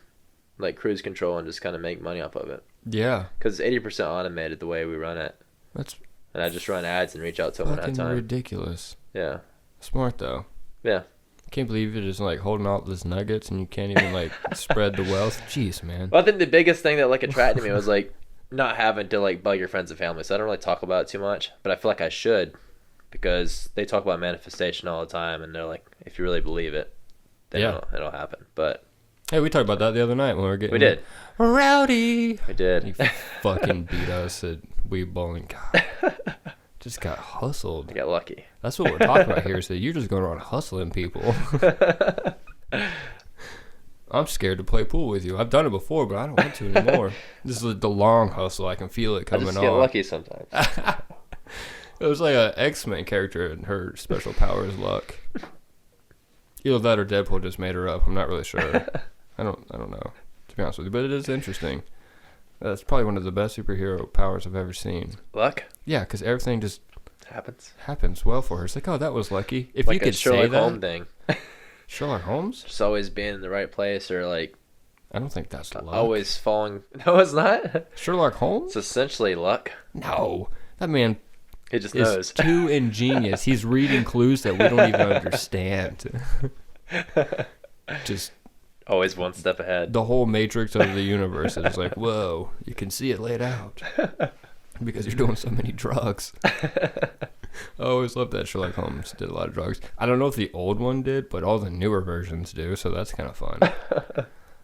like cruise control and just kind of make money off of it. Yeah. Because it's 80% automated the way we run it. That's And I just run ads and reach out to them at a fucking time. ridiculous. Yeah. Smart, though. Yeah. Can't believe you're just, like, holding all this nuggets and you can't even, like, spread the wealth. Jeez, man. Well, I think the biggest thing that like attracted me was like not having to like bug your friends and family. So I don't really talk about it too much, but I feel like I should because they talk about manifestation all the time, and they're like, if you really believe it, then Yeah. it'll happen. But Hey, we talked about that the other night when we were getting... we did. Rowdy. We did. You fucking beat us at Weed Bowling. God. Just got hustled. I got lucky. That's what we're talking about here. So you're just going around hustling people. I'm scared to play pool with you. I've done it before, but I don't want to anymore. This is the long hustle. I can feel it I coming just on. get lucky sometimes. It was like an X-Men character, and her special power is luck. Either that or Deadpool just made her up. I'm not really sure. I don't know, to be honest with you. But it is interesting. That's probably one of the best superhero powers I've ever seen. Luck Yeah, because everything just happens. well for her. It's like, oh, that was lucky. If like you a could Sherlock say that. Holmes thing. Sherlock Holmes? Just always being in the right place, or like I don't think that's luck. always falling. No, it's not. Sherlock Holmes? It's essentially luck. No. That man He just is knows. too ingenious. He's reading clues that we don't even understand. Just Always one step ahead. the whole matrix of the universe is like, whoa, you can see it laid out. Because you're doing so many drugs. I always loved that Sherlock Holmes did a lot of drugs. I don't know if the old one did, but all the newer versions do, so that's kind of fun.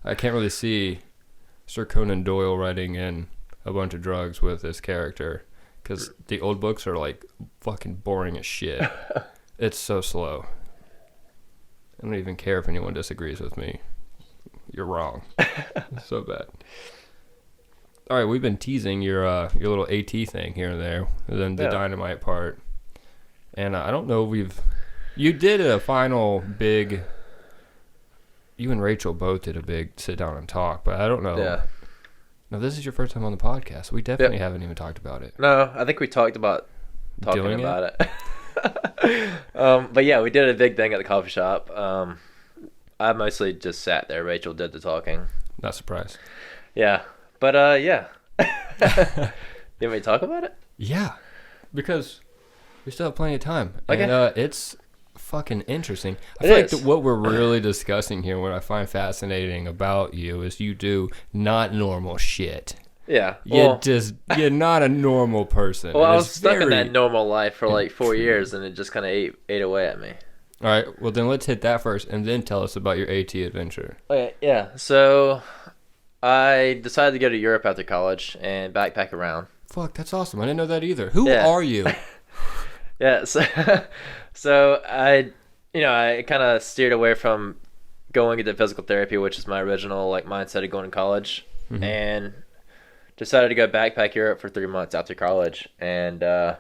I can't really see Sir Conan Doyle writing in a bunch of drugs with this character, because the old books are like fucking boring as shit. It's so slow. I don't even care if anyone disagrees with me. You're wrong. So bad. All right, we've been teasing your little AT thing here and there, and then the dynamite part. And I don't know if you did a final big, you and Rachel both did a big sit down and talk, but I don't know. Yeah. No, this is your first time on the podcast, so we definitely haven't even talked about it. No, I think we talked about talking Doing about it. But yeah, we did a big thing at the coffee shop. I mostly just sat there. Rachel did the talking. Not surprised. Yeah. But yeah. You want me to talk about it? Yeah, because we still have plenty of time. Okay. And it's fucking interesting. I feel like what we're really discussing here, what I find fascinating about you, is you do not normal shit. Yeah. You're not a normal person. Well, I was stuck in that normal life for like 4 years, and it just kind of ate away at me. All right, well then let's hit that first, and then tell us about your AT adventure. Okay, yeah. So I decided to go to Europe after college and backpack around. Fuck, that's awesome. I didn't know that either. Who are you? Yeah, so I kind of steered away from going into physical therapy, which is my original like mindset of going to college, and decided to go backpack Europe for 3 months after college, and bought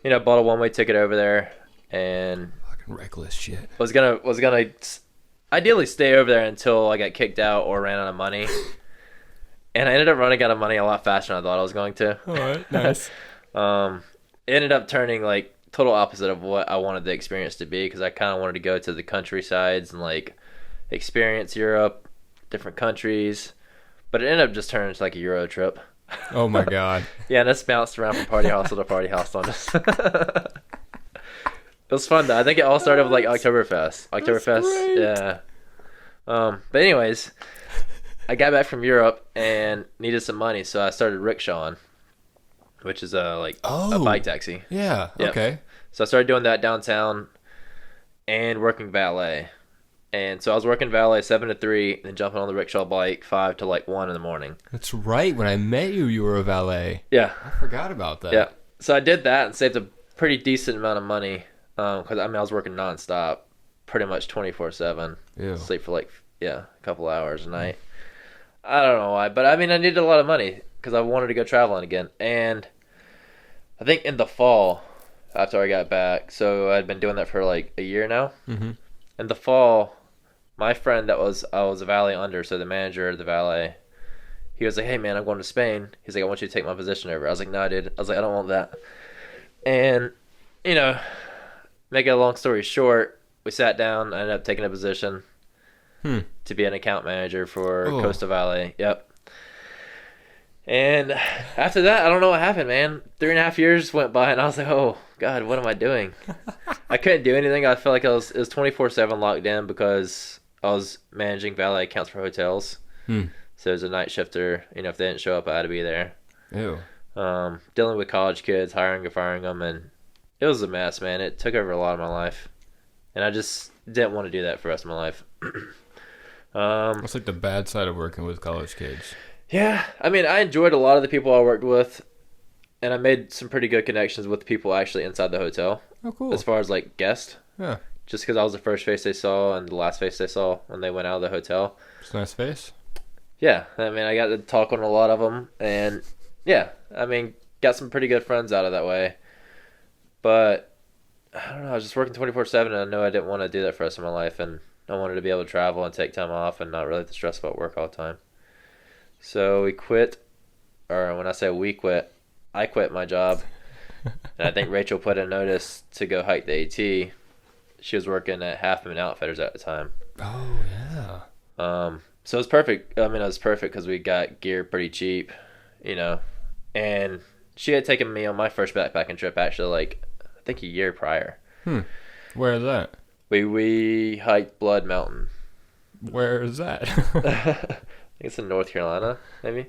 a one-way ticket over there, and fucking reckless shit. was gonna ideally stay over there until I got kicked out or ran out of money, and I ended up running out of money a lot faster than I thought I was going to. All right, nice. It ended up turning like total opposite of what I wanted the experience to be, because I kind of wanted to go to the countrysides and like experience Europe, different countries, but it ended up just turning into like a Euro trip. Oh my god. Yeah, and it's bounced around from party house to party house on us. It was fun though. I think it all started with like Oktoberfest. Yeah. But anyways, I got back from Europe and needed some money, so I started rickshawing, which is a bike taxi. Yeah. Yep. Okay. So I started doing that downtown and working valet. And so I was working valet 7 to 3, and jumping on the rickshaw bike 5 to like 1 in the morning. That's right. When I met you, you were a valet. Yeah. I forgot about that. Yeah. So I did that and saved a pretty decent amount of money, because I was working nonstop, pretty much 24/7. Ew. Sleep for like a couple hours a night. I don't know why, but I mean I needed a lot of money because I wanted to go traveling again. And I think in the fall, after I got back, so I'd been doing that for like a year now. Mm-hmm. In the fall, my friend I was a valet under, so the manager of the valet, he was like, "Hey man, I'm going to Spain." He's like, "I want you to take my position over." I was like, "No, dude." I was like, "I don't want that." And make a long story short, we sat down. I ended up taking a position to be an account manager for Costa Valet. Yep. And after that, I don't know what happened, man. 3.5 years went by, and I was like, "Oh God, what am I doing?" I couldn't do anything. I felt like it was 24/7 locked in because I was managing valet accounts for hotels. So as a night shifter, if they didn't show up, I had to be there. Ew. Dealing with college kids, hiring and firing them, and it was a mess, man. It took over a lot of my life, and I just didn't want to do that for the rest of my life. That's like the bad side of working with college kids. Yeah, I mean, I enjoyed a lot of the people I worked with, and I made some pretty good connections with people actually inside the hotel. Oh, cool. As far as like guests. Yeah. Just because I was the first face they saw and the last face they saw when they went out of the hotel. It's a nice face. Yeah, I mean, I got to talk on a lot of them, and yeah, I mean, got some pretty good friends out of that way. But I don't know, I was just working 24/7, and I know I didn't want to do that for the rest of my life, and I wanted to be able to travel and take time off and not really have to stress about work all the time. So we quit or when I say we quit, I quit my job. And I think Rachel put a notice to go hike the AT. She was working at Half Moon Outfitters at the time. Oh, yeah. So it was perfect. I mean, it was perfect because we got gear pretty cheap, you know. And she had taken me on my first backpacking trip, actually, like, I think a year prior. Where is that? We hiked Blood Mountain. Where is that? I think it's in North Carolina, maybe.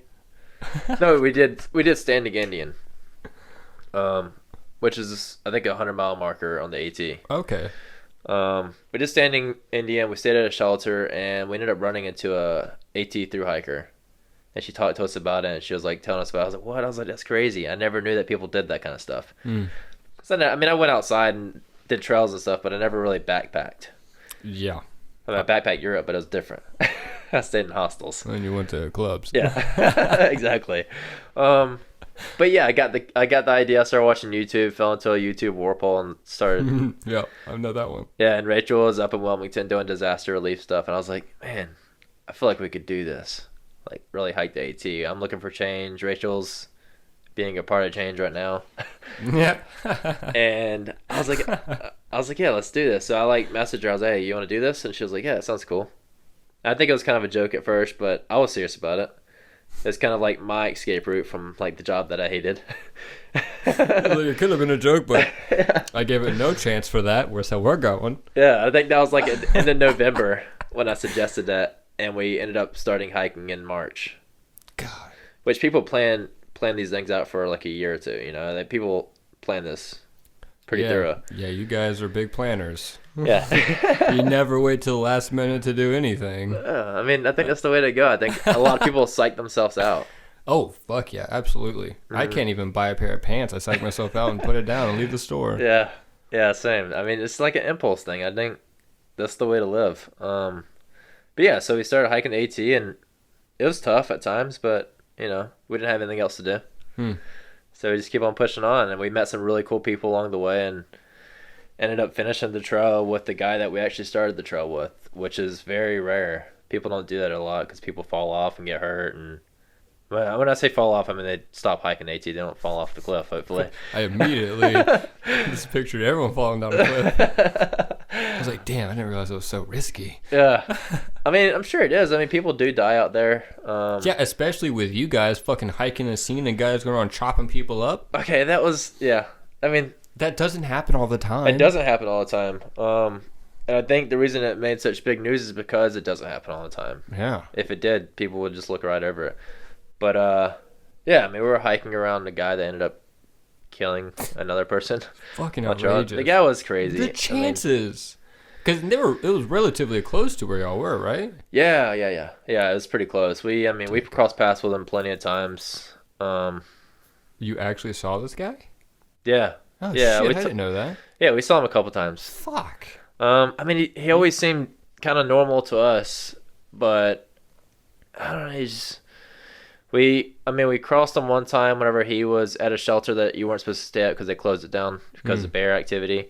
No, we did Standing Indian, which is I think a 100-mile marker on the AT. Okay. We did Standing Indian. We stayed at a shelter, and we ended up running into a AT thru hiker. And she talked to us about it, and she was like telling us about it. I was like, what? I was like, that's crazy. I never knew that people did that kind of stuff. So, I mean, I went outside and did trails and stuff, but I never really backpacked. Yeah. I mean, I backpacked Europe, but it was different. I stayed in hostels. And you went to clubs. Yeah, exactly. But yeah, I got the idea. I started watching YouTube, fell into a YouTube warpole, and started. Yeah, I know that one. Yeah, and Rachel was up in Wilmington doing disaster relief stuff, and I was like, man, I feel like we could do this. Like, really hike the AT. I'm looking for change. Rachel's being a part of change right now. Yeah. And I was like, yeah, let's do this. So I like messaged her. I was like, hey, you want to do this? And she was like, yeah, it sounds cool. I think it was kind of a joke at first, but I was serious about it. It's kind of like my escape route from like the job that I hated. It could have been a joke, but I gave it no chance for that. So we're going. Yeah, I think that was like in the November when I suggested that, and we ended up starting hiking in March. God. Which people plan these things out for like a year or two. You know, that people plan this pretty thorough. Yeah, you guys are big planners. Yeah. You never wait till the last minute to do anything. I mean, I think that's the way to go. I think a lot of people psych themselves out. Oh, fuck yeah, absolutely. I can't even buy a pair of pants. I psych myself out and put it down and leave the store. Yeah, same. I mean, it's like an impulse thing. I think that's the way to live. But yeah, so we started hiking the AT, and it was tough at times, but, you know, we didn't have anything else to do. So we just keep on pushing on, and we met some really cool people along the way, and ended up finishing the trail with the guy that we actually started the trail with, which is very rare. People don't do that a lot because people fall off and get hurt. And when I say fall off, I mean they stop hiking AT. They don't fall off the cliff, hopefully. I immediately just pictured everyone falling down the cliff. I was like, damn, I didn't realize it was so risky. Yeah. I mean, I'm sure it is. I mean, people do die out there. Yeah, especially with you guys fucking hiking the scene and guys going around chopping people up. Okay, that was, yeah. I mean, that doesn't happen all the time. It doesn't happen all the time. And I think the reason it made such big news is because it doesn't happen all the time. Yeah. If it did, people would just look right over it. But, yeah, I mean, we were hiking around the guy that ended up killing another person. Fucking outrageous. The guy was crazy. The chances. Because it was relatively close to where y'all were, right? Yeah, it was pretty close. We crossed paths with him pently of times. You actually saw this guy? Yeah. Oh, yeah, shit, I didn't know that. Yeah, we saw him a couple times. Fuck. I mean, he always seemed kind of normal to us, but I don't know, we crossed him one time whenever he was at a shelter that you weren't supposed to stay at because they closed it down because of bear activity.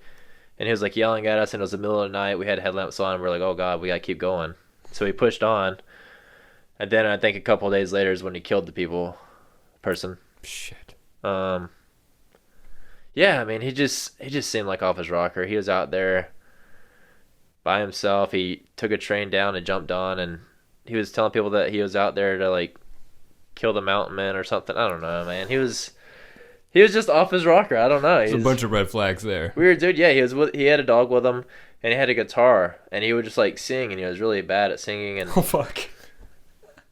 And he was like yelling at us, and it was the middle of the night. We had headlamps on, and we're like, oh God, we got to keep going. So we pushed on. And then I think a couple of days later is when he killed the person. Shit. Yeah, I mean, he just seemed like off his rocker. He was out there by himself. He took a train down and jumped on, and he was telling people that he was out there to like kill the mountain men or something. I don't know, man. He was just off his rocker. I don't know. There's a bunch of red flags there. Weird dude. Yeah, he had a dog with him, and he had a guitar, and he would just like sing, and he was really bad at singing. And oh fuck.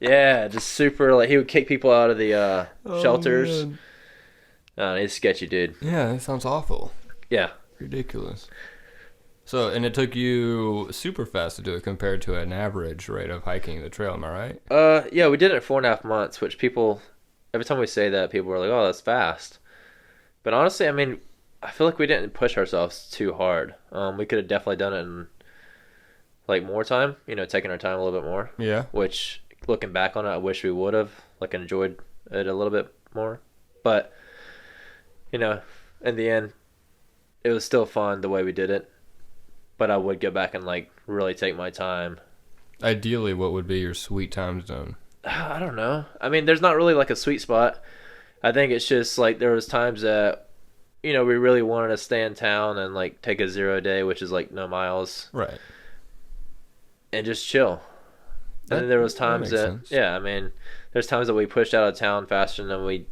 Yeah, just super. Like he would kick people out of the shelters. Man. He's a sketchy dude. Yeah, that sounds awful. Yeah. Ridiculous. So, and it took you super fast to do it compared to an average rate of hiking the trail, am I right? Yeah, we did it in 4.5 months, which people, every time we say that, people are like, oh, that's fast. But honestly, I mean, I feel like we didn't push ourselves too hard. We could have definitely done it in, like, more time, taking our time a little bit more. Yeah. Which, looking back on it, I wish we would have, like, enjoyed it a little bit more. But, in the end, it was still fun the way we did it. But I would go back and, like, really take my time. Ideally, what would be your sweet time zone? I don't know. I mean, there's not really like a sweet spot. I think it's just like there was times that we really wanted to stay in town and like take a 0 day, which is like no miles, Right. and just chill. And then there was times makes that sense. yeah, I mean, there's times that we pushed out of town faster than we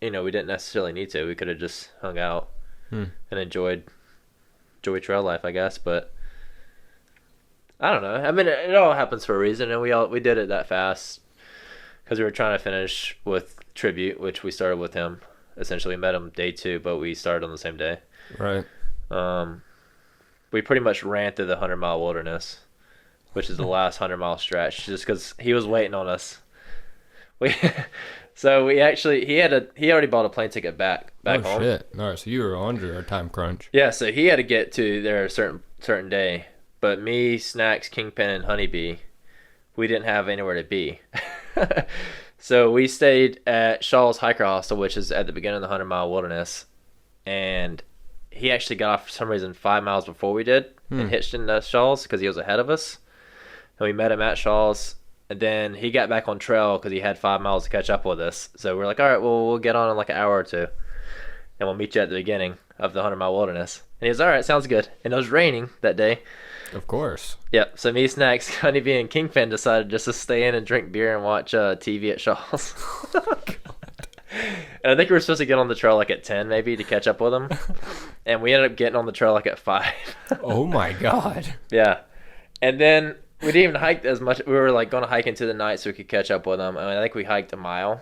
didn't necessarily need to. We could have just hung out and enjoyed trail life, I guess. But I don't know. I mean, it all happens for a reason, and we did it that fast because we were trying to finish with Tribute, which we started with him. Essentially, met him day 2, but we started on the same day. Right. We pretty much ran through the 100-mile wilderness, which is the last 100-mile stretch, just because he was waiting on us. So we actually he already bought a plane ticket back home. Oh shit! All right, so you were under a time crunch. Yeah, so he had to get to there a certain day, but me, Snacks, Kingpin, and Honeybee, we didn't have anywhere to be. So we stayed at Shaw's Hiker Hostel, which is at the beginning of the 100-mile wilderness, and he actually got off for some reason 5 miles before we did and hitched into Shaw's because he was ahead of us. And we met him at Shaw's, and then he got back on trail because he had 5 miles to catch up with us. So we're like, all right, well, we'll get on in like an hour or two, and we'll meet you at the beginning of the 100-mile wilderness. And he was, all right, sounds good. And it was raining that day. Of course. Yep. So me, Snacks, Honeybee, and Kingpin decided just to stay in and drink beer and watch TV at Shaw's. And I think we were supposed to get on the trail like at 10 maybe to catch up with him. And we ended up getting on the trail like at 5. Oh my god. Yeah. And then we didn't even hike as much. We were like going to hike into the night so we could catch up with him. I mean, I think we hiked a mile.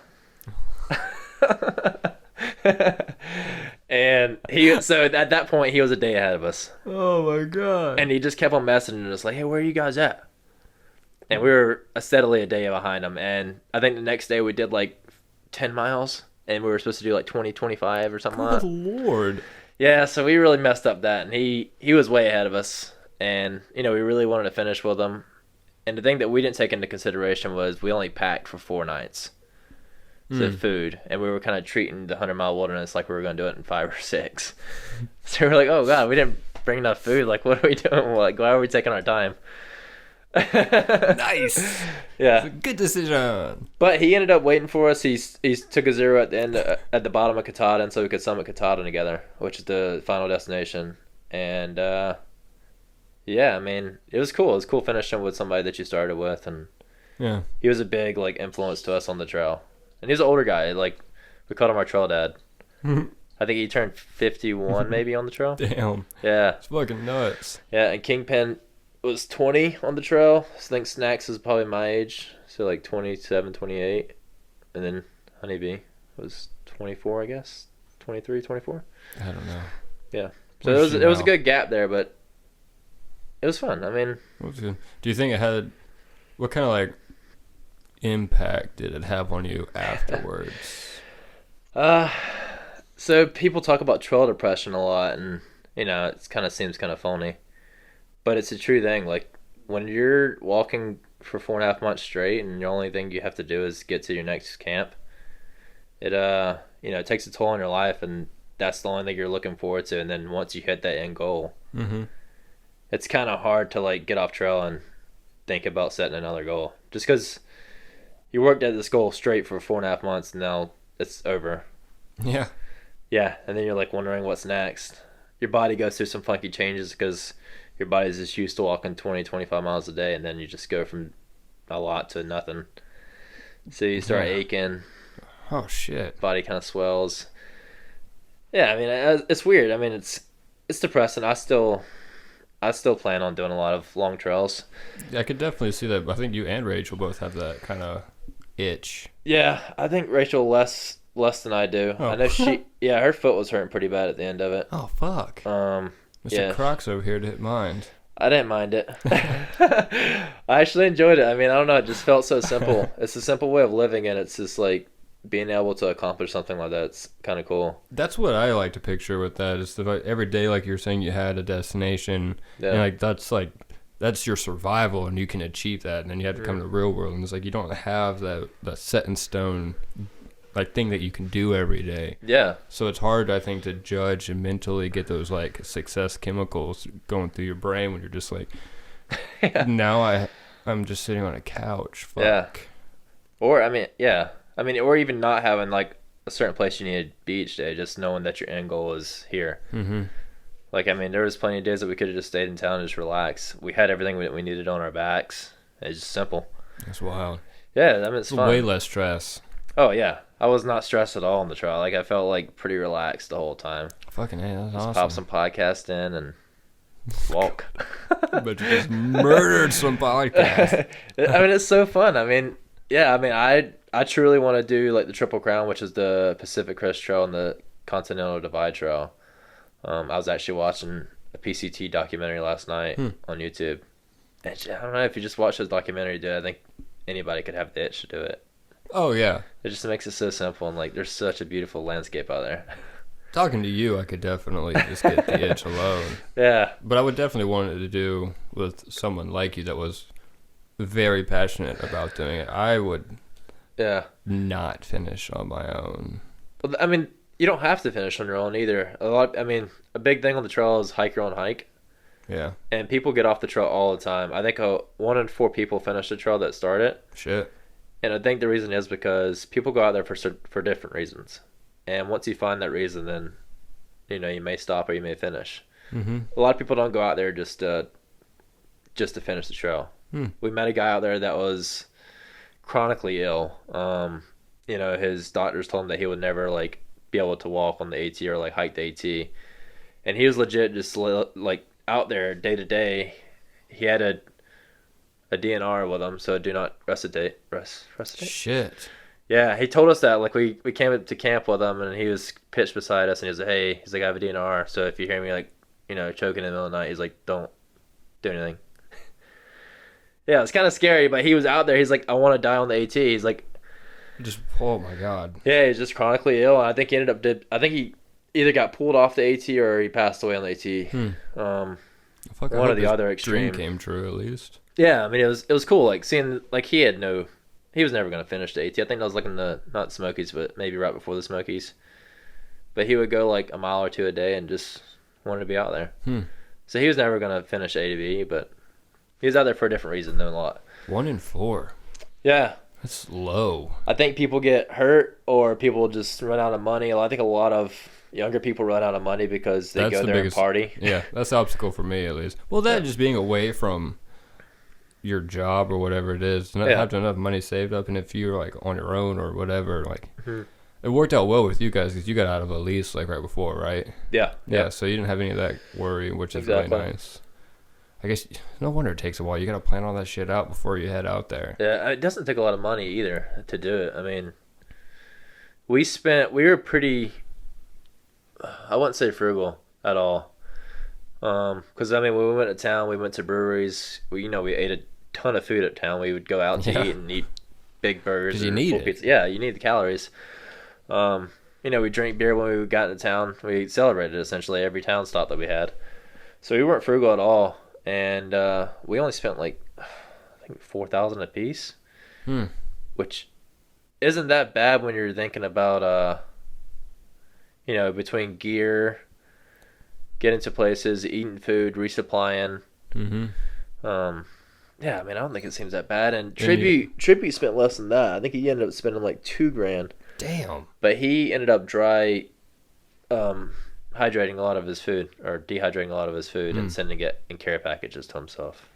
And so at that point he was a day ahead of us. Oh my god. And he just kept on messaging us like, hey, where are you guys at? And we were steadily a day behind him. And I think the next day we did like 10 miles. And we were supposed to do like 20, 25 or something like that. Good lord. Yeah, so we really messed up that. And he was way ahead of us. And, we really wanted to finish with him. And the thing that we didn't take into consideration was we only packed for 4 nights. So food. And we were kind of treating the 100-mile wilderness like we were going to do it in 5 or 6. So we were like, oh, God, we didn't bring enough food. Like, what are we doing? Like, why are we taking our time? Nice. Yeah. Good decision. But he ended up waiting for us. He took a 0 at the end, at the bottom of Katahdin, so we could summit Katahdin together, which is the final destination. And, yeah, I mean, it was cool. It was cool finishing with somebody that you started with. And Yeah. he was a big, like, influence to us on the trail. And he was an older guy. Like, we called him our trail dad. I think he turned 51 maybe on the trail. Damn. Yeah. It's fucking nuts. Yeah, and Kingpin was 20 on the trail. I think Snacks is probably my age, so like 27, 28. And then Honeybee was 24, I guess. 23, 24. I don't know. Yeah. So it was a good gap there, but it was fun. I mean, What was good? Do you think it had what kind of like impact did it have on you afterwards? So people talk about trail depression a lot, and it kind of seems kind of phony, but it's a true thing. Like when you're walking for 4.5 months straight, and the only thing you have to do is get to your next camp, it it takes a toll on your life, and that's the only thing you're looking forward to. And then once you hit that end goal, it's kind of hard to like get off trail and think about setting another goal, just because you worked at this goal straight for 4.5 months, and now it's over. Yeah. Yeah, and then you're like wondering what's next. Your body goes through some funky changes because your body's just used to walking 20, 25 miles a day, and then you just go from a lot to nothing. So you start aching. Oh shit. Body kind of swells. Yeah, I mean, it's weird. I mean, it's depressing. I still plan on doing a lot of long trails. I could definitely see that. I think you and Rachel both have that kind of itch. Yeah, I think Rachel less than I do. Oh. I know her foot was hurting pretty bad at the end of it. Oh fuck. Mr. Mr. Crocs over here didn't mind. I didn't mind it. I actually enjoyed it. I mean, I don't know. It just felt so simple. It's a simple way of living, and it's just like being able to accomplish something like that. It's kind of cool. That's what I like to picture with that. Is every day, like you're saying, you had a destination. Yeah. And that's your survival, and you can achieve that. And then you have to come to the real world, and it's like you don't have that set in stone like thing that you can do every day. Yeah. So it's hard, I think, to judge and mentally get those like success chemicals going through your brain when you're just like, now I'm just sitting on a couch. Fuck. Yeah. Or or even not having like a certain place you need to be each day, just knowing that your end goal is here. Mm-hmm. Like, I mean, there was plenty of days that we could have just stayed in town and just relax. We had everything we needed on our backs. It's just simple. That's wild. Yeah, I mean, it's fun. Way less stress. Oh, yeah. I was not stressed at all on the trail. Like, I felt like pretty relaxed the whole time. Fucking hey, that's Just awesome. pop some podcast in and walk. But you just murdered some podcasts. I mean, it's so fun. I mean, yeah, I mean, I truly want to do like the Triple Crown, which is the Pacific Crest Trail and the Continental Divide Trail. I was actually watching a PCT documentary last night on YouTube. And I don't know, if you just watch this documentary, dude, I think anybody could have the itch to do it. Oh, yeah. It just makes it so simple, and like there's such a beautiful landscape out there. Talking to you, I could definitely just get the itch alone. Yeah. But I would definitely want it to do with someone like you that was very passionate about doing it. I would not finish on my own. Well, I mean, you don't have to finish on your own either. A big thing on the trail is hike your own hike. Yeah. And people get off the trail all the time. I think 1 in 4 people finish the trail that start it. Shit. And I think the reason is because people go out there for different reasons. And once you find that reason, then, you may stop or you may finish. Mm-hmm. A lot of people don't go out there just to finish the trail. We met a guy out there that was chronically ill. His doctors told him that he would never like be able to walk on the AT or like hike the AT, and he was legit just like out there day to day. He had a DNR with him, so do not resuscitate. Shit. Yeah, he told us that. Like we came up to camp with him, and he was pitched beside us, and he was like, "Hey," he's like, "I have a DNR, so if you hear me like choking in the middle of the night," he's like, "Don't do anything." Yeah, it's kind of scary, but he was out there. He's like, "I want to die on the AT." He's like, oh my god. yeah, he's just chronically ill. And I think he either got pulled off the AT or he passed away on the AT. Fuck, one or the other extreme. Dream came true at least. Yeah, I mean it was cool. Like seeing like he was never gonna finish the AT. I think that was like in the not Smokies, but maybe right before the Smokies. But he would go like a mile or two a day and just wanted to be out there. So he was never gonna finish A to B, but he was out there for a different reason than a lot. 1 in 4. Yeah. That's low. I think people get hurt or people just run out of money. I think a lot of younger people run out of money because they go there and party. Yeah, that's the obstacle for me at least. Well, just being away from your job or whatever it is, not having enough money saved up, and if you're like on your own or whatever, like it worked out well with you guys because you got out of a lease like right before, right? Yeah. So you didn't have any of that worry, which is really nice. I guess no wonder it takes a while. You got to plan all that shit out before you head out there. Yeah, it doesn't take a lot of money either to do it. I mean, we were pretty, I wouldn't say frugal at all. Because I mean, when we went to town, we went to breweries. We ate a ton of food at town. We would go out to eat and eat big burgers. 'Cause you need it. Pizza. Yeah, you need the calories. We drink beer when we got into town. We celebrated essentially every town stop that we had. So we weren't frugal at all. And we only spent like I think $4,000 a piece, which isn't that bad when you're thinking about between gear, getting to places, eating food, resupplying. Yeah, I mean I don't think it seems that bad. And Tribute spent less than that. I think he ended up spending like $2,000. Damn. But he ended up hydrating a lot of his food or dehydrating a lot of his food and sending it in care packages to himself.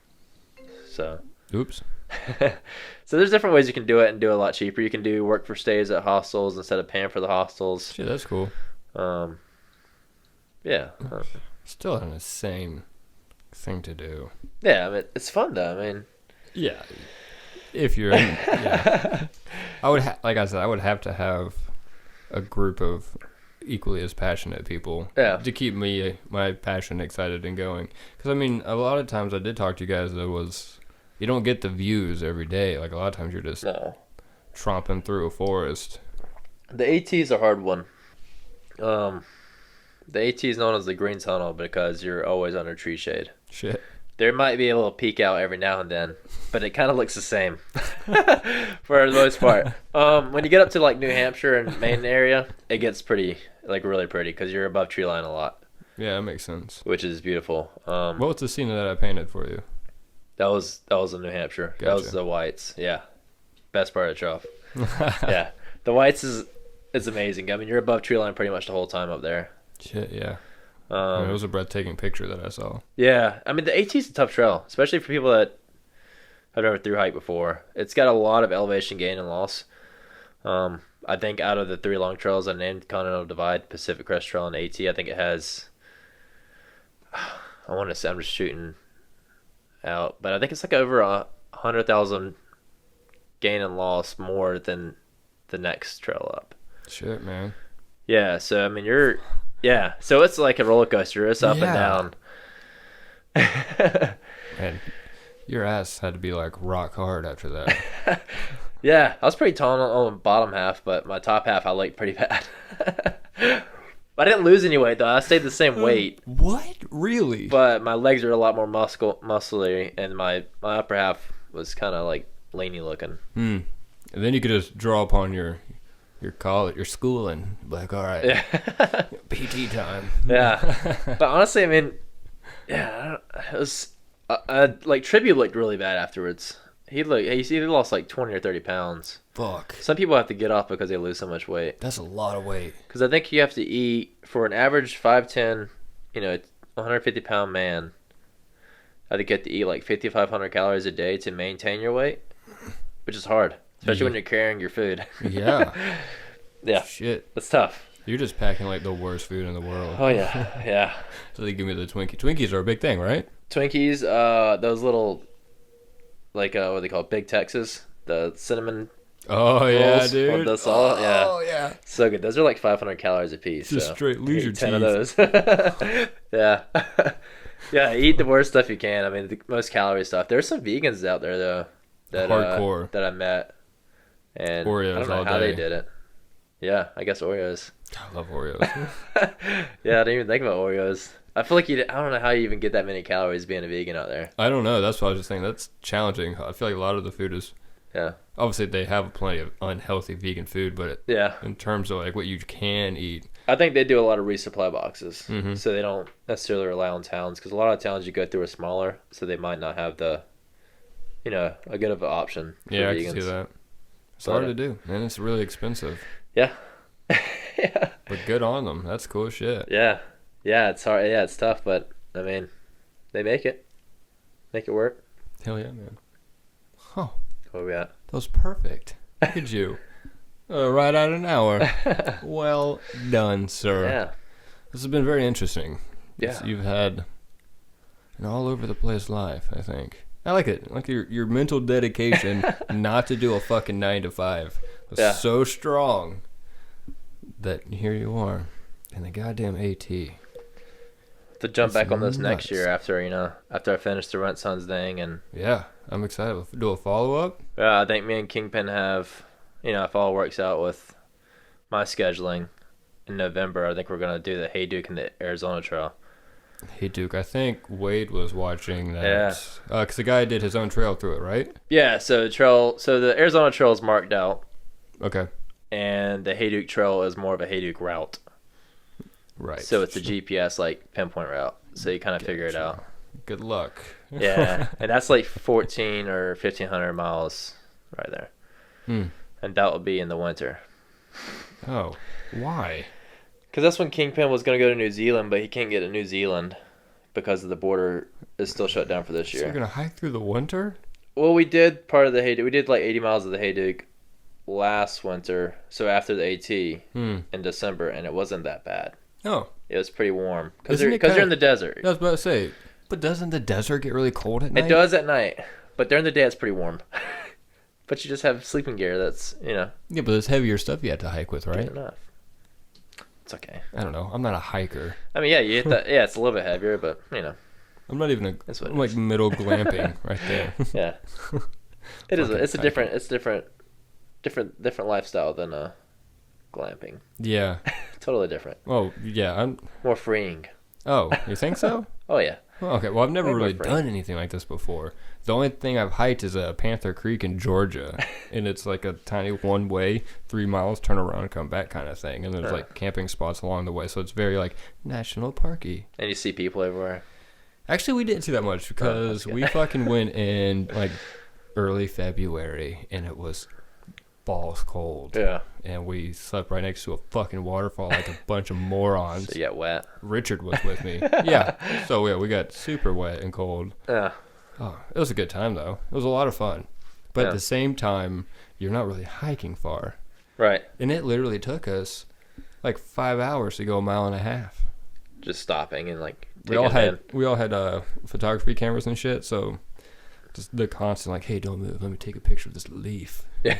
So Oops. So there's different ways you can do it and do it a lot cheaper. You can do work for stays at hostels instead of paying for the hostels. Shit, that's cool. Yeah. Still an insane thing to do. Yeah, I mean it's fun though. I mean, yeah. If you're yeah. I would like I said, I would have to have a group of equally as passionate people to keep my passion excited and going. Because I mean, a lot of times I did talk to you guys that you don't get the views every day. Like a lot of times you're just tromping through a forest. The AT is a hard one. The AT is known as the green tunnel because you're always under tree shade. Shit. There might be a little peek out every now and then, but it kind of looks the same for the most part. When you get up to like New Hampshire and Maine area, it gets pretty, like really pretty because you're above tree line a lot. Yeah, that makes sense. Which is beautiful. What was the scene that I painted for you? That was in New Hampshire. Gotcha. That was the whites. Yeah. best part of the trail. Yeah, the whites is amazing. I mean, you're above tree line pretty much the whole time up there. Shit, yeah. I mean, it was a breathtaking picture that I saw. Yeah, I mean the AT is a tough trail, especially for people that have never thru hiked before. It's got a lot of elevation gain and loss. I think out of the 3 long trails I named, Continental Divide, Pacific Crest Trail, and AT, I think it has, I want to say, I'm just shooting out, but I think it's like over 100,000 gain and loss more than the next trail up. Shit, man. Yeah, so I mean so it's like a roller coaster. It's up and down. Man, your ass had to be like rock hard after that. Yeah, I was pretty tall on the bottom half, but my top half I liked pretty bad. I didn't lose any weight though. I stayed the same weight. What? Really? But my legs are a lot more muscly, and my upper half was kind of like laney looking. And then you could just draw upon your college, your school, and be like, all right, PT time. Yeah, but honestly, I mean, yeah, it was like Tribute looked really bad afterwards. He lost like 20 or 30 pounds. Fuck. Some people have to get off because they lose so much weight. That's a lot of weight. Because I think you have to eat, for an average 5'10", 150-pound man, I think you have to eat like 5,500 calories a day to maintain your weight, which is hard, especially when you're carrying your food. Yeah. Yeah. Shit. That's tough. You're just packing like the worst food in the world. Oh, yeah. Yeah. So they give me the Twinkie. Twinkies are a big thing, right? Twinkies, those little, like, what do they call it? Big Texas, the cinnamon. Oh yeah, dude. The salt, yeah. Oh yeah. So good. Those are like 500 calories a piece. Just so straight lose your 10 teeth. of those. Yeah. Yeah, eat the worst stuff you can. I mean, the most calorie stuff. There's some vegans out there though that hardcore that I met, and Oreos I don't know all how day. they did it. Yeah, I guess Oreos. I love Oreos. Yeah, I didn't even think about Oreos. I feel like I don't know how you even get that many calories being a vegan out there. I don't know. That's what I was just saying. That's challenging. I feel like a lot of the food is. Yeah. Obviously, they have plenty of unhealthy vegan food, but Yeah. in terms of like what you can eat, I think they do a lot of resupply boxes, Mhm. so they don't necessarily rely on towns, because a lot of towns you go through are smaller, so they might not have the, a good of an option for yeah, I vegans. can see that. It's But, hard to do, and it's really expensive. Yeah. Yeah. But good on them. That's cool shit. Yeah. Yeah, it's hard. Yeah, it's tough, but I mean, they make it work. Hell yeah, man. Huh. Where we at? That was perfect. Look at you. Right at an hour. Well done, sir. Yeah. This has been very interesting. Yeah. You've had an all over the place life, I think. I like it. Like your mental dedication not to do a fucking 9 to 5 was so strong that here you are in the goddamn AT. To jump That's back on this next nuts. year after I finish the Rent Sons thing, and Yeah, I'm excited. We'll do a follow up. I think me and Kingpin have, if all works out with my scheduling in November, I think we're gonna do the Hey Duke and the Arizona Trail. Hey Duke, I think Wade was watching that. Yeah. Because the guy did his own trail through it, right? Yeah, so the Arizona Trail is marked out, Okay. and the Hey Duke Trail is more of a Hey Duke route. Right. So it's a GPS like pinpoint route, so you kind of figure it out. Good luck. Yeah, and that's like 14 or 1,500 miles right there, and that will be in the winter. Oh, why? Because that's when Kingpin was going to go to New Zealand, but he can't get to New Zealand because the border is still shut down for this So year. you're gonna hike through the winter? Well, we did part of the Hey Duke. We did like 80 miles of the Hey Duke last winter, so after the AT in December, and it wasn't that bad. Oh, It was pretty warm because Isn't it you're kinda- in the desert. I was about to say, but doesn't the desert get really cold at night? It does at night, but during the day it's pretty warm. But you just have sleeping gear that's, Yeah, but there's heavier stuff you had to hike with, right? good enough. It's okay. I don't know. I'm not a hiker. I mean, yeah, you hit that. Yeah, it's a little bit heavier, but I'm not even That's what it I'm like is. middle glamping right there. yeah. It is. Fucking It's a different. It's different lifestyle than glamping. Yeah. Totally different. Oh, yeah. More freeing. Oh, you think so? Oh yeah. Well, okay. Well, I've never Way more really free. done anything like this before. The only thing I've hiked is Panther Creek in Georgia, and it's like a tiny one-way, 3 miles, turn around, come back kind of thing. And there's like camping spots along the way, so it's very like national parky. And you see people everywhere. Actually, we didn't see that much because we fucking went in like early February, and it was balls cold. Yeah. And we slept right next to a fucking waterfall like a bunch of morons. So you got wet. Richard was with me. Yeah. So yeah, we got super wet and cold. Yeah. Oh, it was a good time though. It was a lot of fun. But Yeah. at the same time, you're not really hiking far. Right. And it literally took us like 5 hours to go a mile and a half. Just stopping and like We all had photography cameras and shit, so just the constant like, hey, don't move. Let me take a picture of this leaf. Yeah.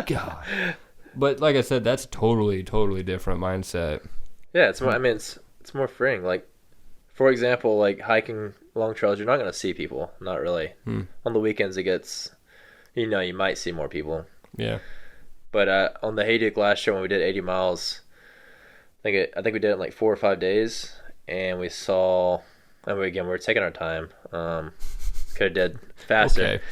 God. But like I said, that's totally different mindset. Yeah, it's more. I mean, it's more freeing. Like, for example, like hiking long trails, you're not gonna see people. Not really. On the weekends, it gets, you might see more people. Yeah. But on the Hayduke last year when we did 80 miles, I think we did it in like 4 or 5 days, and we saw. And we were taking our time. Could have did faster. Okay.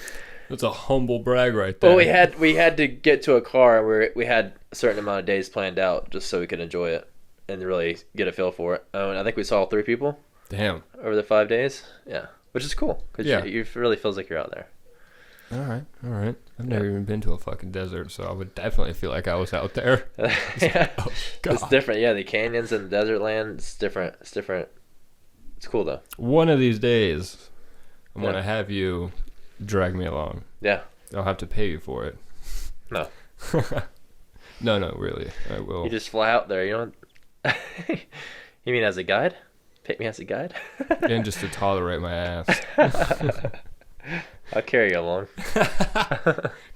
That's a humble brag right there. Well, we had to get to a car where we had a certain amount of days planned out just so we could enjoy it and really get a feel for it. And I think we saw 3 people. Damn. Over the 5 days. Yeah. Which is cool. Because you really feels like you're out there. All right. I've never even been to a fucking desert, so I would definitely feel like I was out there. Yeah. Oh, God. It's different. Yeah, the canyons and the desert land, it's different. It's cool, though. One of these days, I'm going to have you drag me along. Yeah. I'll have to pay you for it. No. No, really. I will. You just fly out there. You don't... You mean as a guide? Pick me as a guide? And just to tolerate my ass. I'll carry you along.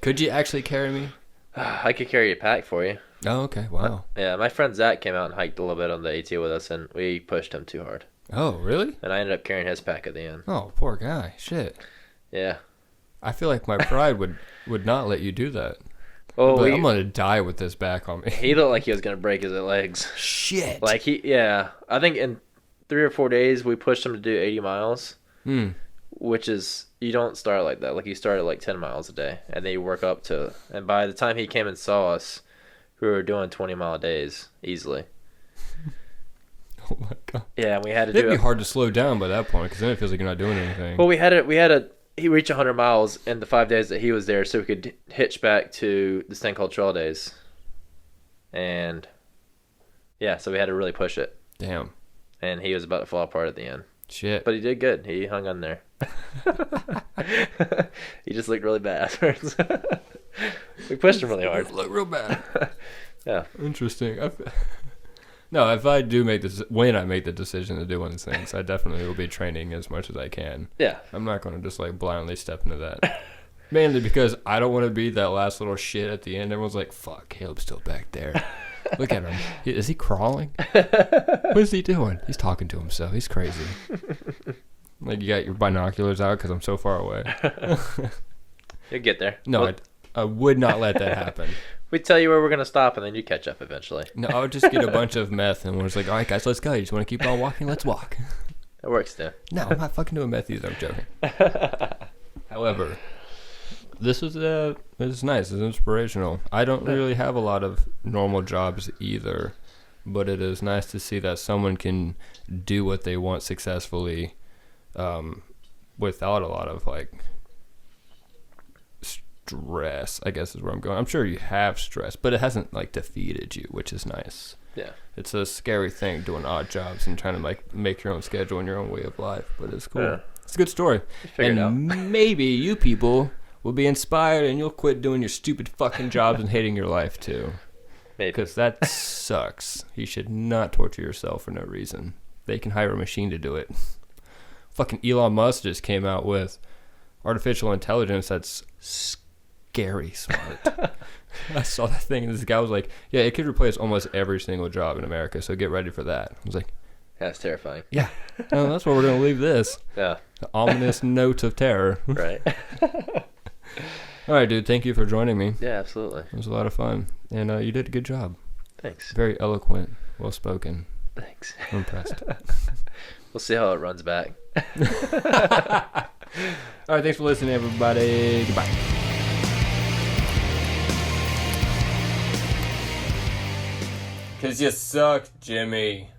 Could you actually carry me? I could carry a pack for you. Oh, okay. Wow. Yeah, my friend Zach came out and hiked a little bit on the AT with us, and we pushed him too hard. Oh, really? And I ended up carrying his pack at the end. Oh, poor guy. Shit. Yeah. I feel like my pride would not let you do that. Oh, but I'm going to die with this back on me. He looked like he was going to break his legs. Shit. Like, I think in 3 or 4 days, we pushed him to do 80 miles, which is, you don't start like that. Like, you start at like 10 miles a day, and then you work up to, and by the time he came and saw us, we were doing 20-mile days easily. Oh, my God. Yeah, and we had to do it. It'd be hard to slow down by that point, because then it feels like you're not doing anything. Well, he reached 100 miles in the 5 days that he was there, so we could hitch back to this thing called Trail Days. And, yeah, so we had to really push it. Damn. And he was about to fall apart at the end. Shit. But he did good. He hung on there. He just looked really bad afterwards. We pushed him really hard. Look real bad. Yeah. Interesting. No, if I do when I make the decision to do one of these things, I definitely will be training as much as I can. Yeah. I'm not going to just like blindly step into that. Mainly because I don't want to be that last little shit at the end. Everyone's like, fuck, Caleb's still back there. Look at him. Is he crawling? What is he doing? He's talking to himself. He's crazy. Like, you got your binoculars out because I'm so far away. You'll get there. No, I would not let that happen. We tell you where we're going to stop, and then you catch up eventually. No, I would just get a bunch of meth, and we're just like, all right, guys, let's go. You just want to keep on walking? Let's walk. It works, too. No, I'm not fucking doing meth either. I'm joking. However, this is nice. It's inspirational. I don't really have a lot of normal jobs either, but it is nice to see that someone can do what they want successfully without a lot of, like, stress, I guess is where I'm going. I'm sure you have stress, but it hasn't like defeated you, which is nice. Yeah. It's a scary thing doing odd jobs and trying to like make your own schedule and your own way of life, but it's cool. Yeah. It's a good story. Figured out. Maybe you people will be inspired and you'll quit doing your stupid fucking jobs and hating your life too. Maybe. Because that sucks. You should not torture yourself for no reason. They can hire a machine to do it. Fucking Elon Musk just came out with artificial intelligence that's scary smart. I saw that thing, and this guy was like, yeah, it could replace almost every single job in America, so get ready for that. I was like, that's terrifying. Yeah. No, that's where we're going to leave this. Yeah. The ominous note of terror. Right. All right, dude, thank you for joining me. Yeah, absolutely. It was a lot of fun, and you did a good job. Thanks. Very eloquent, well-spoken. Thanks. I'm impressed. We'll see how it runs back. All right, thanks for listening, everybody. Goodbye. Cause you suck, Jimmy.